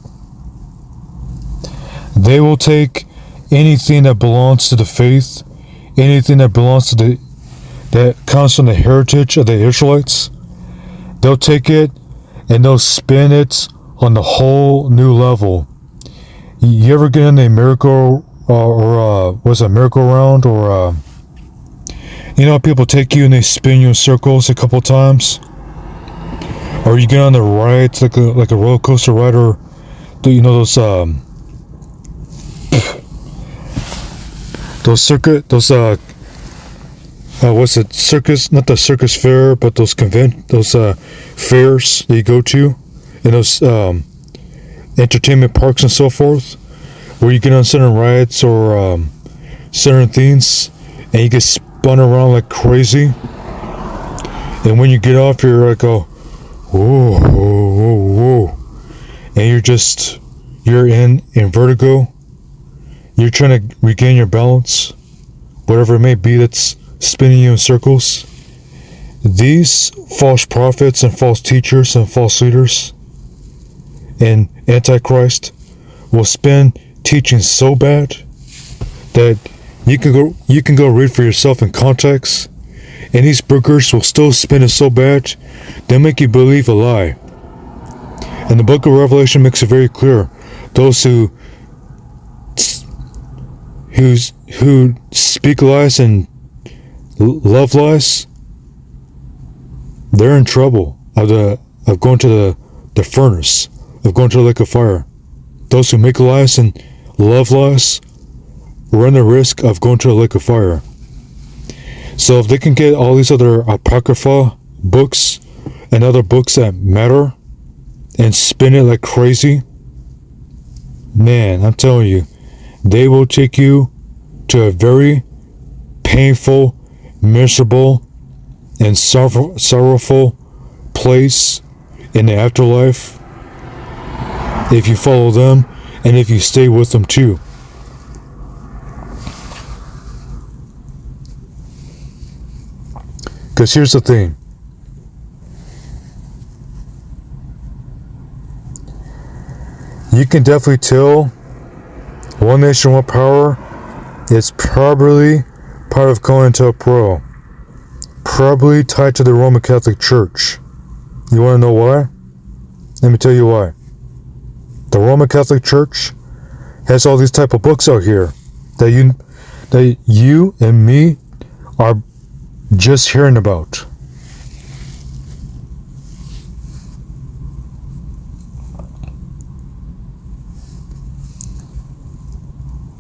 They will take anything that belongs to the faith, anything that belongs to that comes from the heritage of the Israelites. They'll take it and they'll spin it on the whole new level. You ever get in a miracle merry-go-round, or people take you and they spin you in circles a couple times, or you get on the rides like a roller coaster ride, or what's it, circus, not the circus fair, but those fairs that you go to, and those entertainment parks and so forth, where you get on certain rides or certain things and you get spun around like crazy, and when you get off you're like, oh, whoa, whoa, whoa, and you're in vertigo. You're trying to regain your balance, whatever it may be that's spinning you in circles. These false prophets and false teachers and false leaders and Antichrist will spin teaching so bad that you can go read for yourself in context, and these bookers will still spin it so bad they'll make you believe a lie. And the book of Revelation makes it very clear. Those who speak lies and love lies, they're in trouble of going to the furnace, of going to the lake of fire. Those who make lies and love lies run the risk of going to the lake of fire. So if they can get all these other apocrypha books and other books that matter and spin it like crazy, man, I'm telling you, they will take you to a very painful, miserable, and sorrowful place in the afterlife if you follow them and if you stay with them too. Because here's the thing. You can definitely tell One Nation, One Power is probably part of COINTELPRO. Probably tied to the Roman Catholic Church. You want to know why? Let me tell you why. The Roman Catholic Church has all these type of books out here that you and me are just hearing about.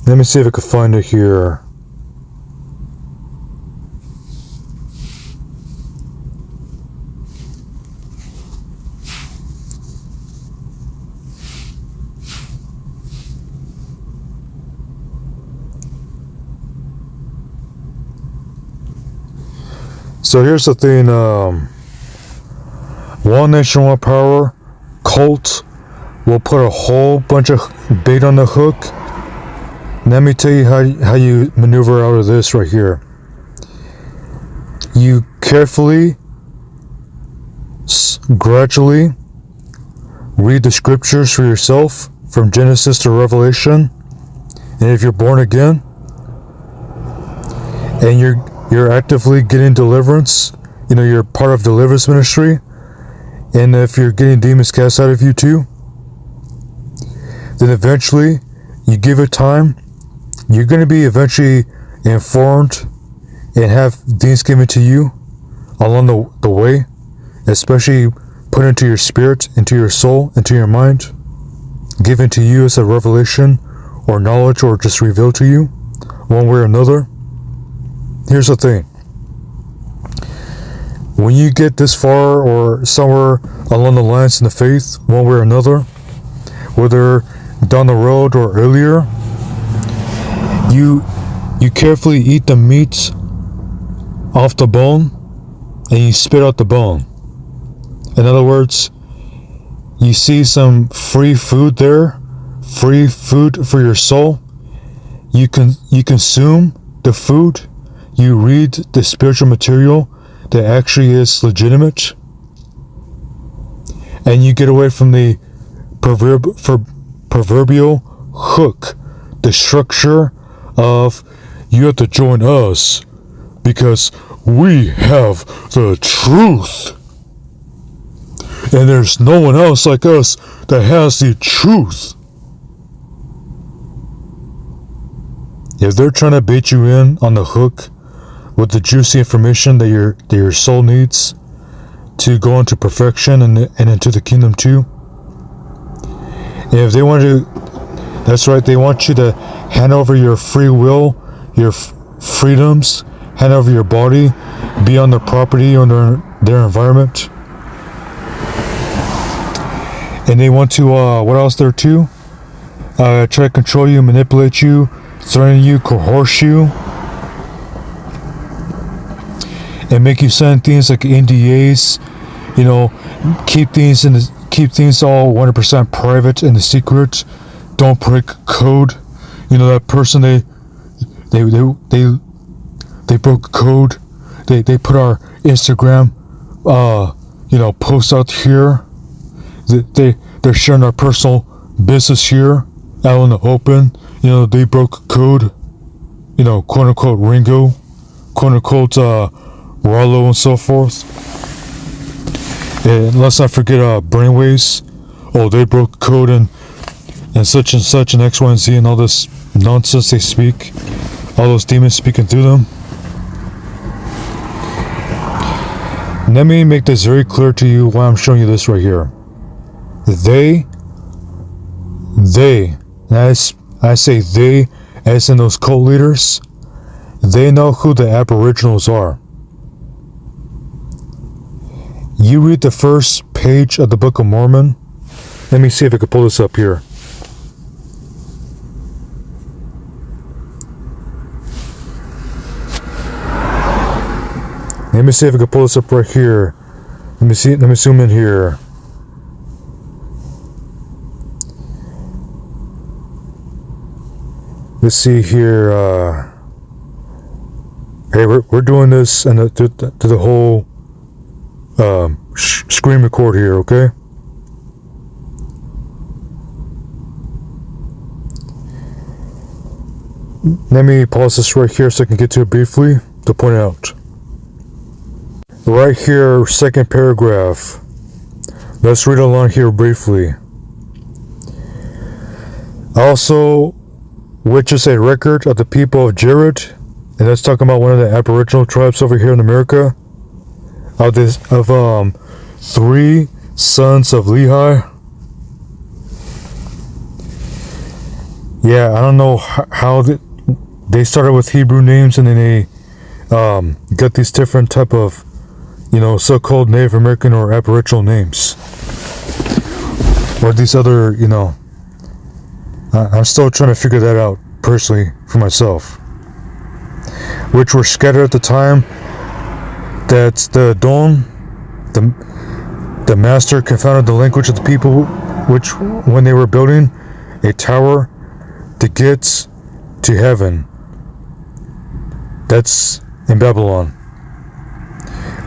Let me see if I can find it here. So here's the thing, One Nation, One Power cult will put a whole bunch of bait on the hook. Let me tell you how you maneuver out of this right here. You carefully, gradually read the scriptures for yourself from Genesis to Revelation. And if you're born again and you're actively getting deliverance, you're part of deliverance ministry, and if you're getting demons cast out of you too, then eventually you give it time, you're going to be eventually informed and have things given to you along the way, especially put into your spirit, into your soul, into your mind, given to you as a revelation or knowledge, or just revealed to you one way or another. Here's the thing. When you get this far or somewhere along the lines in the faith, one way or another, whether down the road or earlier, you carefully eat the meat off the bone and you spit out the bone. In other words, you see some free food there, free food for your soul. You consume the food. You read the spiritual material that actually is legitimate, and you get away from the proverbial hook, the structure of you have to join us because we have the truth, and there's no one else like us that has the truth. If they're trying to bait you in on the hook with the juicy information that your soul needs to go into perfection and into the kingdom too. And if they want to, that's right, they want you to hand over your free will, your freedoms, hand over your body, be on their property or their environment. And they want to, what else there too? Try to control you, manipulate you, threaten you, coerce you, and make you sign things like NDAs, keep things all 100% private and the secret. Don't break code. That person they broke code. They put our Instagram posts out here. They're sharing our personal business here out in the open. They broke code. Quote unquote Ringo, quote unquote Rollo, and so forth. And let's not forget brainwaves. Oh, they broke code and such and X, Y, and Z, and all this nonsense they speak. All those demons speaking through them. Let me make this very clear to you why I'm showing you this right here. They, and I say they as in those cult leaders, they know who the Aboriginals are. You read the first page of the Book of Mormon. Let me see if I can pull this up here. Let me see if I can pull this up right here. Let me zoom in here. Let's see here. Hey, we're doing this and to the whole screen record here, okay? Let me pause this right here so I can get to it briefly to point out. Right here, second paragraph. Let's read along here briefly. Also, which is a record of the people of Jared, and that's talking about one of the Aboriginal tribes over here in America, of 3 sons of Lehi. Yeah, I don't know how they started with Hebrew names and then they got these different type of, so-called Native American or Aboriginal names, or these other, I'm still trying to figure that out personally for myself, which were scattered at the time that the Don, the master, confounded the language of the people, which when they were building a tower to get to heaven, that's in Babylon,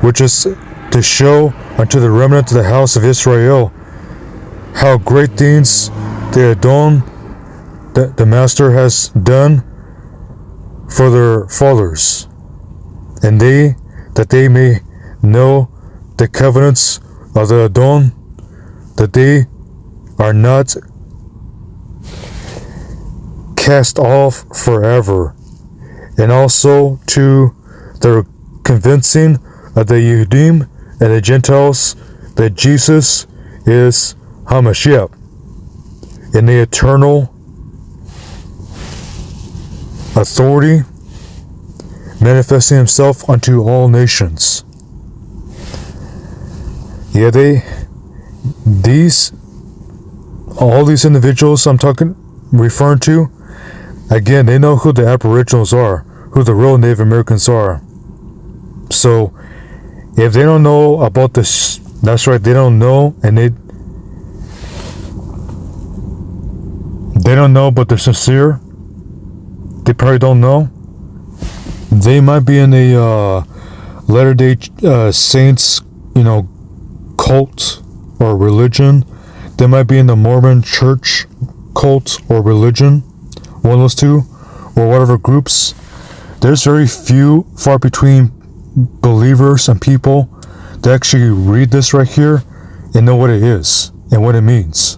which is to show unto the remnant of the house of Israel how great things the Adon, the master, has done for their fathers, and that they may know the covenants of the Adon, that they are not cast off forever, and also to the convincing of the Yehudim and the Gentiles that Jesus is HaMashiach, in the eternal authority, manifesting himself unto all nations. Yeah, all these individuals I'm referring to, again, they know who the Aboriginals are, who the real Native Americans are. So, if they don't know about this, that's right, they don't know, and they don't know, but they're sincere. They probably don't know. They might be in a Latter-day Saints, cult or religion. They might be in the Mormon church cult or religion, one of those two, or whatever groups. There's very far between believers and people that actually read this right here and know what it is and what it means.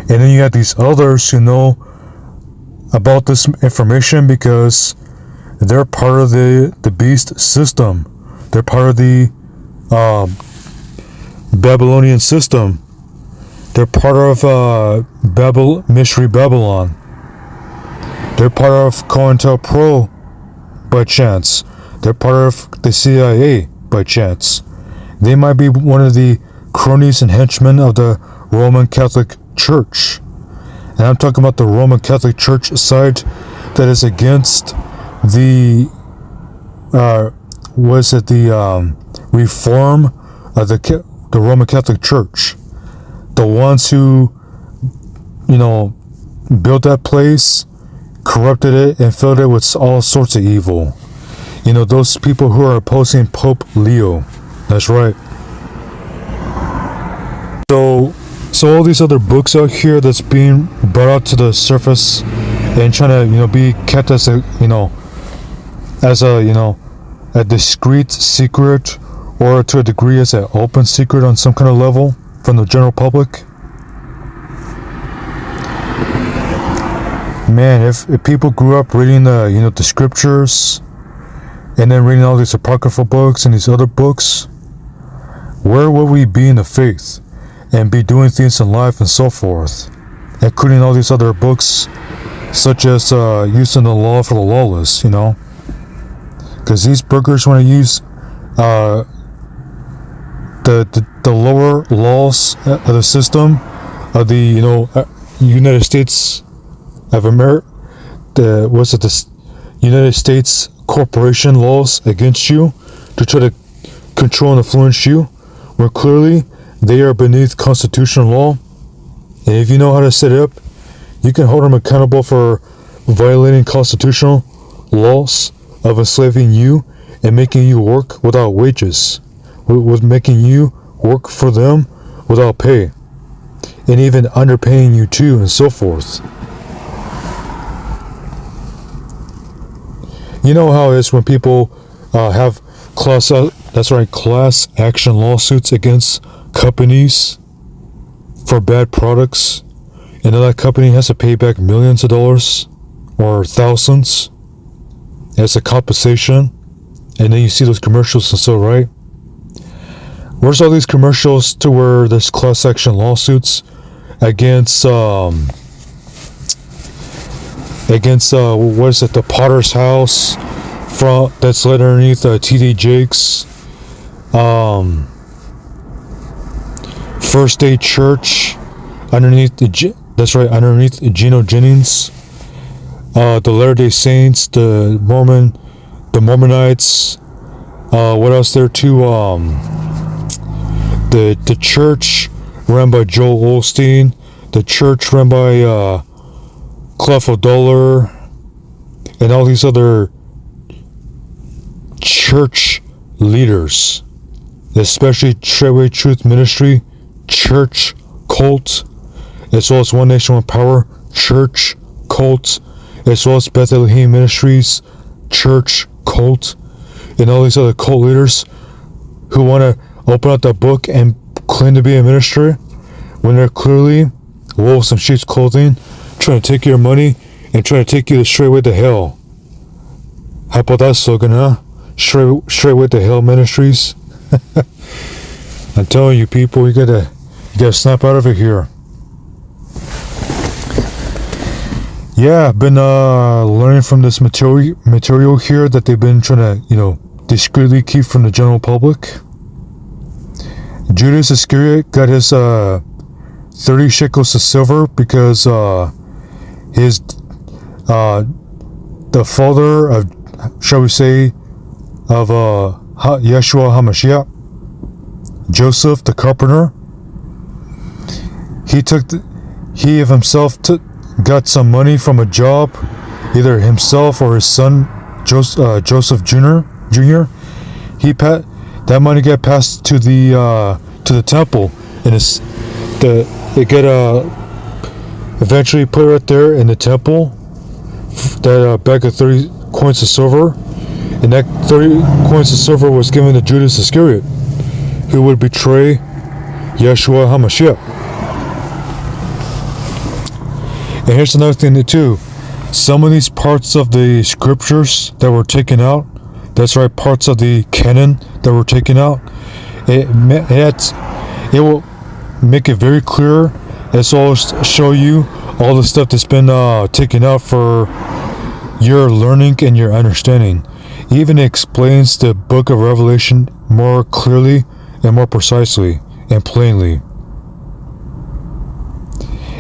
And then you have these others who know about this information because they're part of the beast system. They're part of the Babylonian system. They're part of Mystery Babylon. They're part of COINTELPRO by chance. They're part of the CIA by chance. They might be one of the cronies and henchmen of the Roman Catholic Church. And I'm talking about the Roman Catholic Church side that is against the reform of the Roman Catholic Church. The ones who, built that place, corrupted it, and filled it with all sorts of evil. Those people who are opposing Pope Leo. That's right. So all these other books out here that's being brought out to the surface and trying to, be kept as a discreet secret, or to a degree as an open secret on some kind of level from the general public. Man, if people grew up reading the scriptures and then reading all these apocryphal books and these other books, where would we be in the faith and be doing things in life and so forth, including all these other books such as Using the Law for the Lawless, because these burgers want to use the lower laws of the system of the United States of America, the United States corporation laws against you to try to control and influence you, where clearly they are beneath constitutional law. And if you know how to set it up, you can hold them accountable for violating constitutional laws of enslaving you and making you work without wages, with making you work for them without pay, and even underpaying you too, and so forth. You know how it is when people have class action lawsuits against companies for bad products, and then that company has to pay back millions of dollars or thousands as a compensation, and then you see those commercials and so, right? Where's all these commercials to where there's class action lawsuits against what is it, the Potter's House that's laid underneath TD Jakes, First Day Church underneath underneath Geno Jennings, the Latter-day Saints, the Mormonites, what else there too, the church run by Joel Osteen, the church run by Clef O'Dollar, and all these other church leaders, especially Treadway Truth Ministry, church cult, as well as One Nation One Power, church cult, as well as Bethlehem Ministries, church cult, and all these other cult leaders who want to open up that book and claim to be a minister when they're clearly wolves in sheep's clothing, trying to take your money and trying to take you straight way to hell. How about that slogan, huh? Straight way to hell ministries. I'm telling you, people, you gotta snap out of it here. Yeah, I've been learning from this material here that they've been trying to, discreetly keep from the general public. Judas Iscariot got his 30 shekels of silver because his the father of, shall we say, of Yeshua HaMashiach, Joseph the carpenter, he of himself got some money from a job, either himself or his son Joseph Jr. That money got passed to the temple, and it got eventually put right there in the temple, that bag of 30 coins of silver, and that 30 coins of silver was given to Judas Iscariot, who would betray Yeshua HaMashiach. And here's another thing too. Some of these parts of the scriptures that were taken out, that's right, parts of the canon that were taken out, it will make it very clear, as well as show you all the stuff that's been taken out for your learning and your understanding. It even explains the book of Revelation more clearly and more precisely and plainly.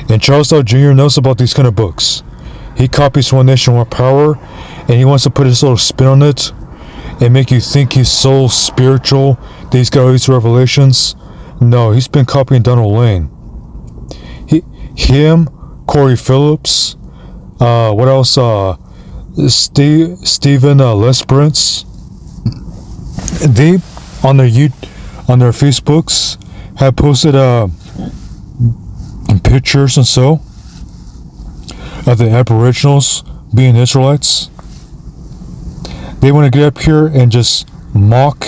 And Charles Dow Jr. knows about these kind of books. He copies One Nation, One Power, and he wants to put his little spin on it and make you think he's so spiritual that he's got all these revelations. No, he's been copying Donald Lane. Him, Corey Phillips, what else? Stephen Lesperance. They on their Facebooks have posted pictures and so of the Aboriginals being Israelites. They want to get up here and just mock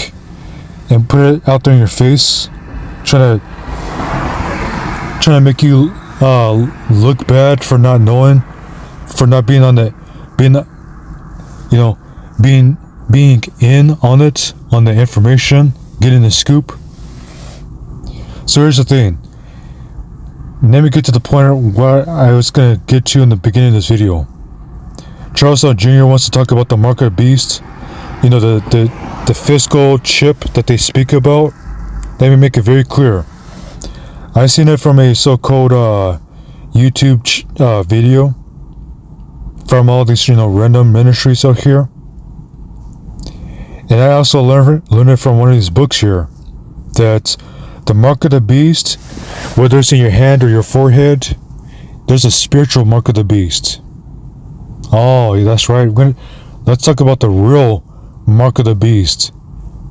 and put it out there in your face, trying to make you look bad for not knowing, for not being on the being in on it, on the information, getting the scoop. So here's the thing. Let me get to the point where I was going to get to in the beginning of this video. Charles Dow Jr. wants to talk about the mark of the beast, the fiscal chip that they speak about. Let me make it very clear. I seen it from a so-called YouTube video, from all these, random ministries out here. And I also learned it from one of these books here, that the mark of the beast, whether it's in your hand or your forehead, there's a spiritual mark of the beast. Oh, yeah, that's right. Let's talk about the real mark of the beast,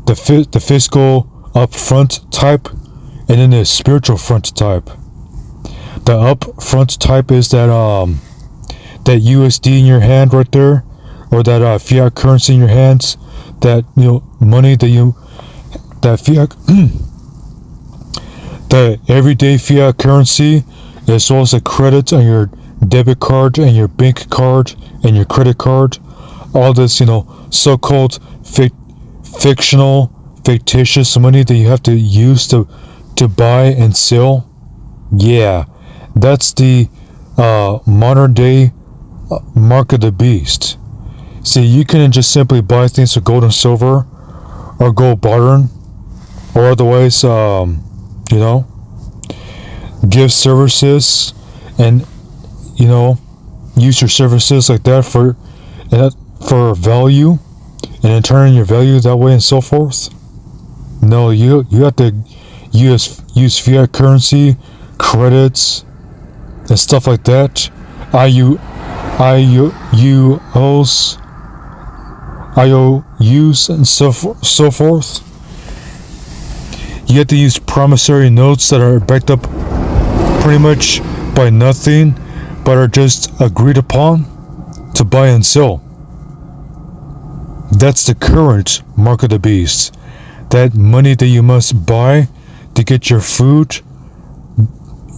the physical up front type, and then the spiritual front type. The up front type is that USD in your hand right there, or that fiat currency in your hands, that money that fiat the everyday fiat currency, as well as the credit on your debit card and your bank card and your credit card, all this so-called fictitious money that you have to use to buy and sell. Yeah, that's the modern day mark of the beast. See, you couldn't just simply buy things with gold and silver, or gold barter, or otherwise give services and use your services like that for value, and then turn your value that way and so forth. No, you have to use fiat currency, credits, and stuff like that. IOUs and so forth. You have to use promissory notes that are backed up pretty much by nothing, but are just agreed upon to buy and sell. That's the current mark of the beast. That money that you must buy to get your food,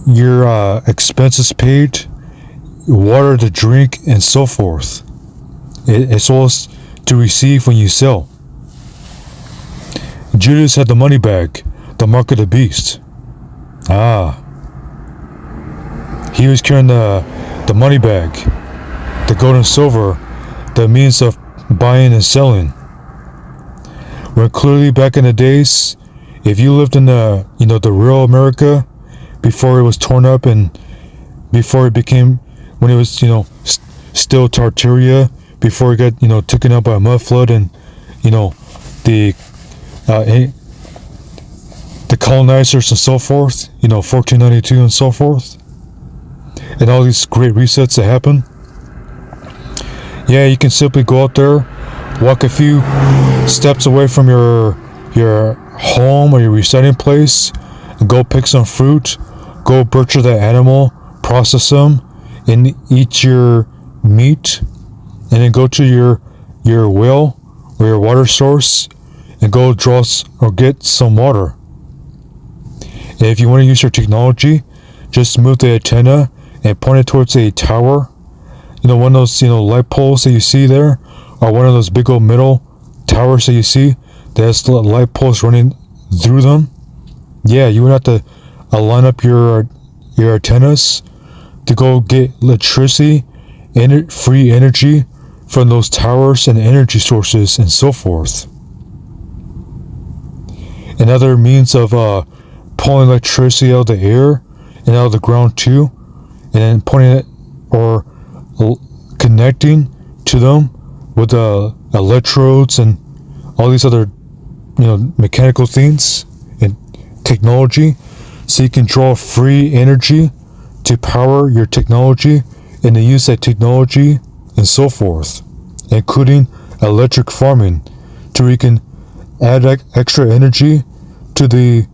your expenses paid, water to drink, and so forth. As well as to receive when you sell. Judas had the money bag, the mark of the beast. He was carrying the money bag, the gold and silver, the means of buying and selling. When clearly back in the days, if you lived in the real America, before it was torn up and before it became, when it was still Tartaria, before it got taken out by a mud flood, and the colonizers and so forth, 1492 and so forth, and all these great resets that happen. Yeah, you can simply go out there, walk a few steps away from your home or your residing place, and go pick some fruit, go butcher that animal, process them, and eat your meat, and then go to your well or your water source and go draw or get some water. And if you want to use your technology, just move the antenna and point it towards a tower. One of those light poles that you see there, or one of those big old metal towers that you see that has the light poles running through them. Yeah, you would have to line up your antennas to go get electricity and free energy from those towers and energy sources and so forth. And other means of pulling electricity out of the air and out of the ground too, and then pointing it or connecting to them with electrodes and all these other mechanical things and technology, so you can draw free energy to power your technology and to use that technology and so forth, including electric farming, to where you can add extra energy to the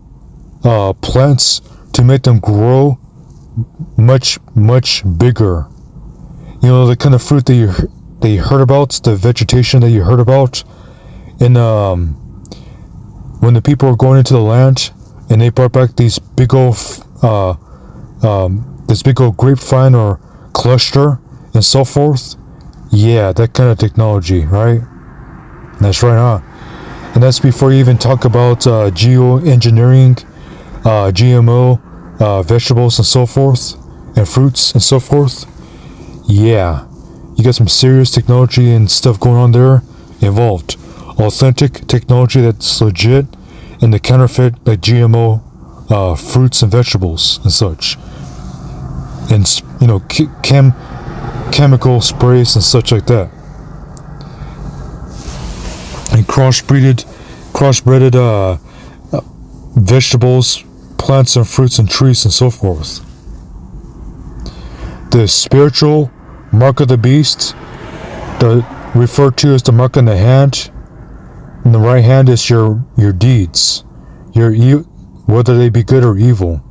plants to make them grow much bigger. The kind of fruit that you heard about, the vegetation that you heard about, and when the people were going into the land and they brought back these big old grapevine or cluster and so forth. Yeah, that kind of technology, right? That's right, huh? And that's before you even talk about geoengineering, GMO, vegetables and so forth, and fruits and so forth. Yeah, you got some serious technology and stuff going on there involved. Authentic technology that's legit, and the counterfeit like GMO fruits and vegetables and such. And chemical sprays and such like that. And crossbreeded vegetables, plants and fruits and trees and so forth. The spiritual mark of the beast, referred to as the mark on the hand, and the right hand is your deeds, whether they be good or evil.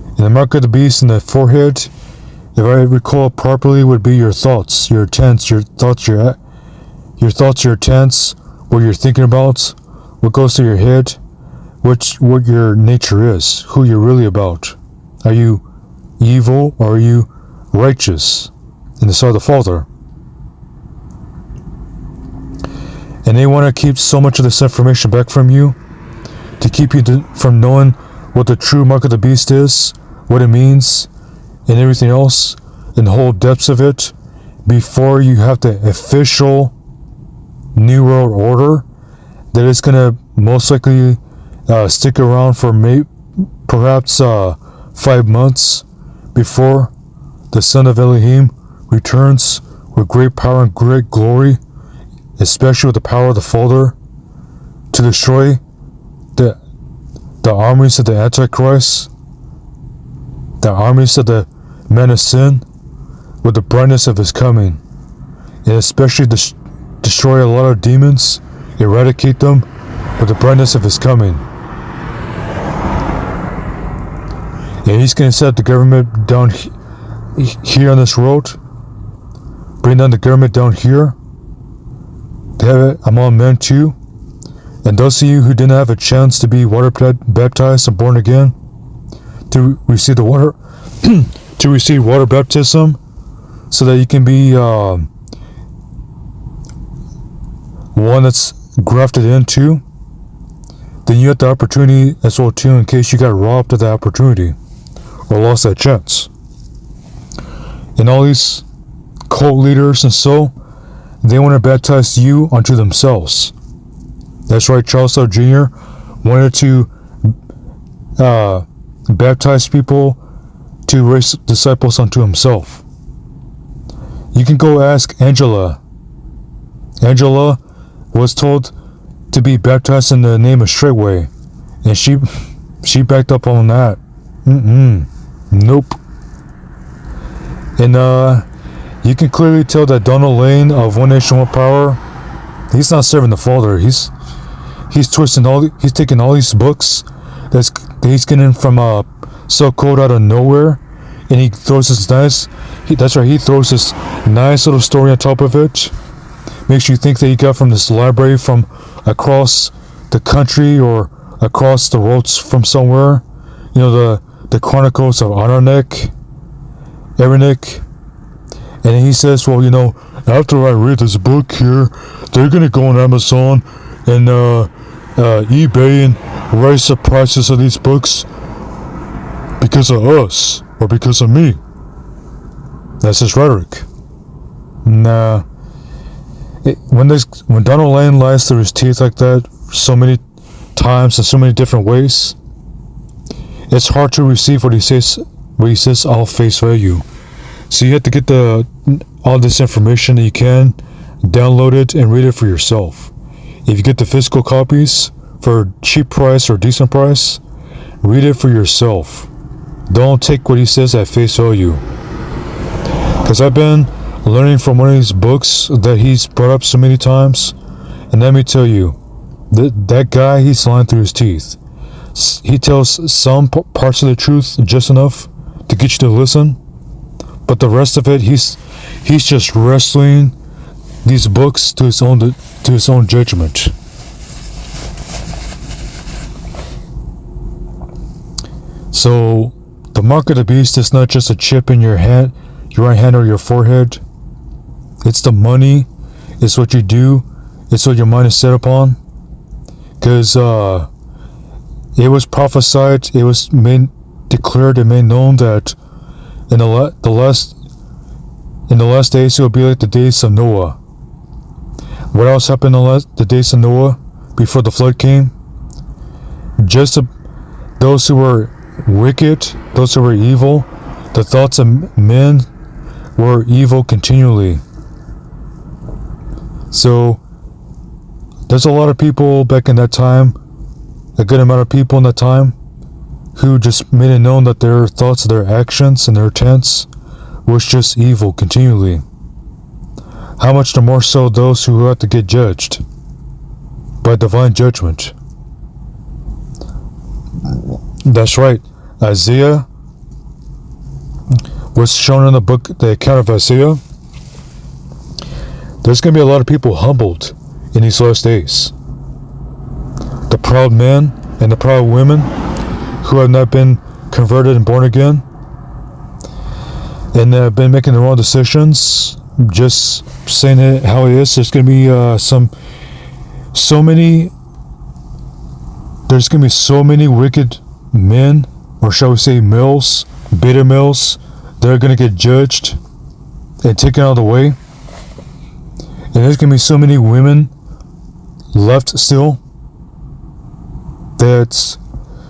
And the mark of the beast in the forehead, if I recall properly, would be your thoughts, your intents, your thoughts, your intents, what you're thinking about, what goes through your head, what your nature is, who you're really about. Are you evil or are you righteous in the sight of the Father? And they want to keep so much of this information back from you, to keep you from knowing what the true mark of the beast is, what it means, and everything else, and the whole depths of it, before you have the official New World Order that is going to most likely stick around for perhaps 5 months before the Son of Elohim returns with great power and great glory, especially with the power of the Father, to destroy the armies of the Antichrist, the armies of the men of sin, with the brightness of his coming, and especially destroy a lot of demons, eradicate them with the brightness of his coming. And he's going to set the government down here on this road, bring down the government down here, to have it among men too. And those of you who didn't have a chance to be water baptized and born again, to receive the water, to receive water baptism, so that you can be one that's grafted into, then you have the opportunity as well too, in case you got robbed of that opportunity or lost that chance. And all these cult leaders and so, they want to baptize you unto themselves. That's right, Charles L. Jr. wanted to baptize people to raise disciples unto himself. You can go ask Angela. Angela was told to be baptized in the name of Straightway, and she backed up on that. Nope. And you can clearly tell that Donald Lane of One Nation One Power, he's not serving the Father. He's twisting he's taking all these books that he's getting from so-called out of nowhere, and he throws he throws this nice little story on top of it. Makes you think that he got from this library from across the country or across the roads from somewhere. You know, the Chronicles of Aramaic. And he says, well, you know, after I read this book here, they're going to go on Amazon and eBay and raise the prices of these books because of us or because of me. That's his rhetoric. Nah. When Donald Lane lies through his teeth like that so many times in so many different ways, it's hard to receive what he says all face value. So you have to get all this information that you can, download it and read it for yourself. If you get the physical copies for a cheap price or decent price, read it for yourself. Don't take what he says at face value. Because I've been learning from one of these books that he's brought up so many times, and let me tell you, that guy, he's lying through his teeth. He tells some parts of the truth just enough to get you to listen, but the rest of it, he's just wrestling these books to his own judgment. So the mark of the beast is not just a chip in your hand, your right hand or your forehead. It's the money. It's what you do. It's what your mind is set upon. Because it was prophesied, it was declared and made known that in the last days it will be like the days of Noah. What else happened in the days of Noah before the flood came? Just those who were wicked, those who were evil, the thoughts of men were evil continually. So there's a lot of people back in that time, a good amount of people in that time, who just made it known that their thoughts, their actions, and their intents was just evil continually. How much the more so those who have to get judged by divine judgment. That's right. Isaiah was shown in the book, the account of Isaiah. There's going to be a lot of people humbled in these last days. The proud men and the proud women who have not been converted and born again, and have been making the wrong decisions, just saying it how it is. There's going to be there's going to be so many wicked men, or shall we say males, beta males, that are going to get judged and taken out of the way. And there's going to be so many women left still. That's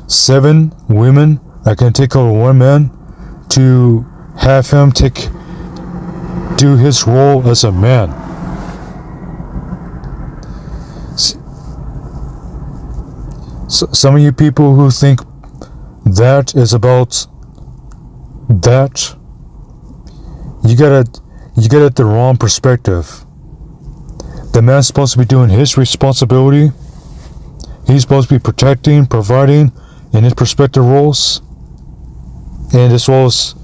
7 women are going to take over one man to have him do his role as a man. So, some of you people who think that is about that, you got it the wrong perspective. The man's supposed to be doing his responsibility. He's supposed to be protecting, providing in his prospective roles, and as well as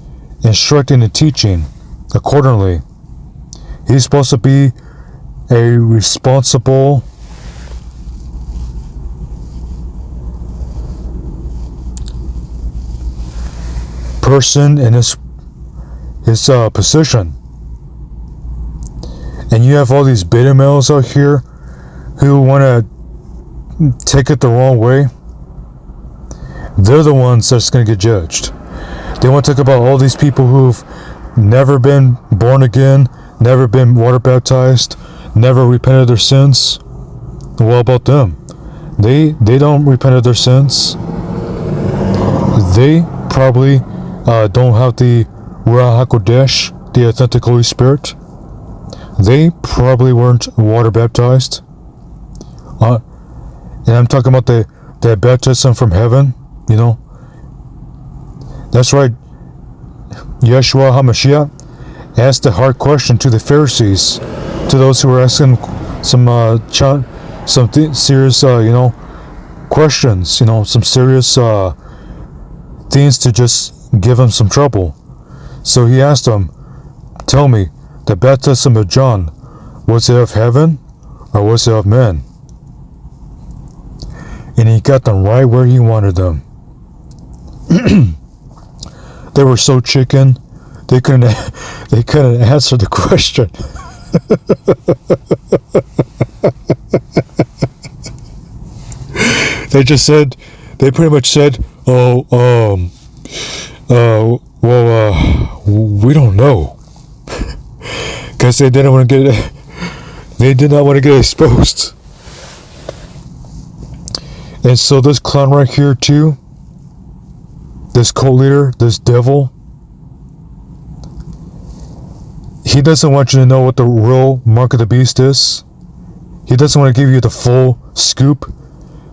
instructing and teaching accordingly. He's supposed to be a responsible person in his position. And you have all these beta males out here who want to take it the wrong way. They're the ones that's going to get judged. They want to talk about all these people who've never been born again, never been water baptized, never repented of their sins. Well, about them? They don't repent of their sins. They probably don't have the Ruach HaKodesh, the authentic Holy Spirit. They probably weren't water baptized. And I'm talking about the baptism from heaven, you know. That's right. Yeshua HaMashiach asked a hard question to the Pharisees, to those who were asking some serious, questions, some serious things to just give him some trouble. So he asked them, tell me, the baptism of John, was it of heaven or was it of men? And he got them right where he wanted them. They were so chicken, they couldn't answer the question. They pretty much said, we don't know. Because they did not want to get exposed. And so this clown right here too, this cult leader, this devil, he doesn't want you to know what the real mark of the beast is. He doesn't want to give you the full scoop,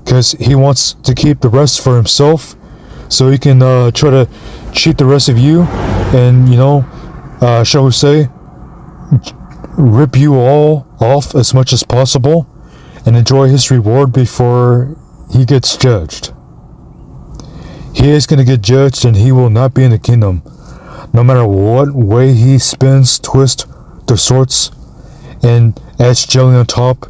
because he wants to keep the rest for himself, so he can try to cheat the rest of you, and shall we say, rip you all off as much as possible and enjoy his reward before he gets judged. He is going to get judged, and he will not be in the kingdom, no matter what way he spins, twists, distorts, and adds jelly on top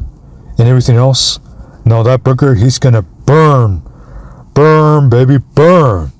and everything else. No, that burger, he's going to burn, baby, burn.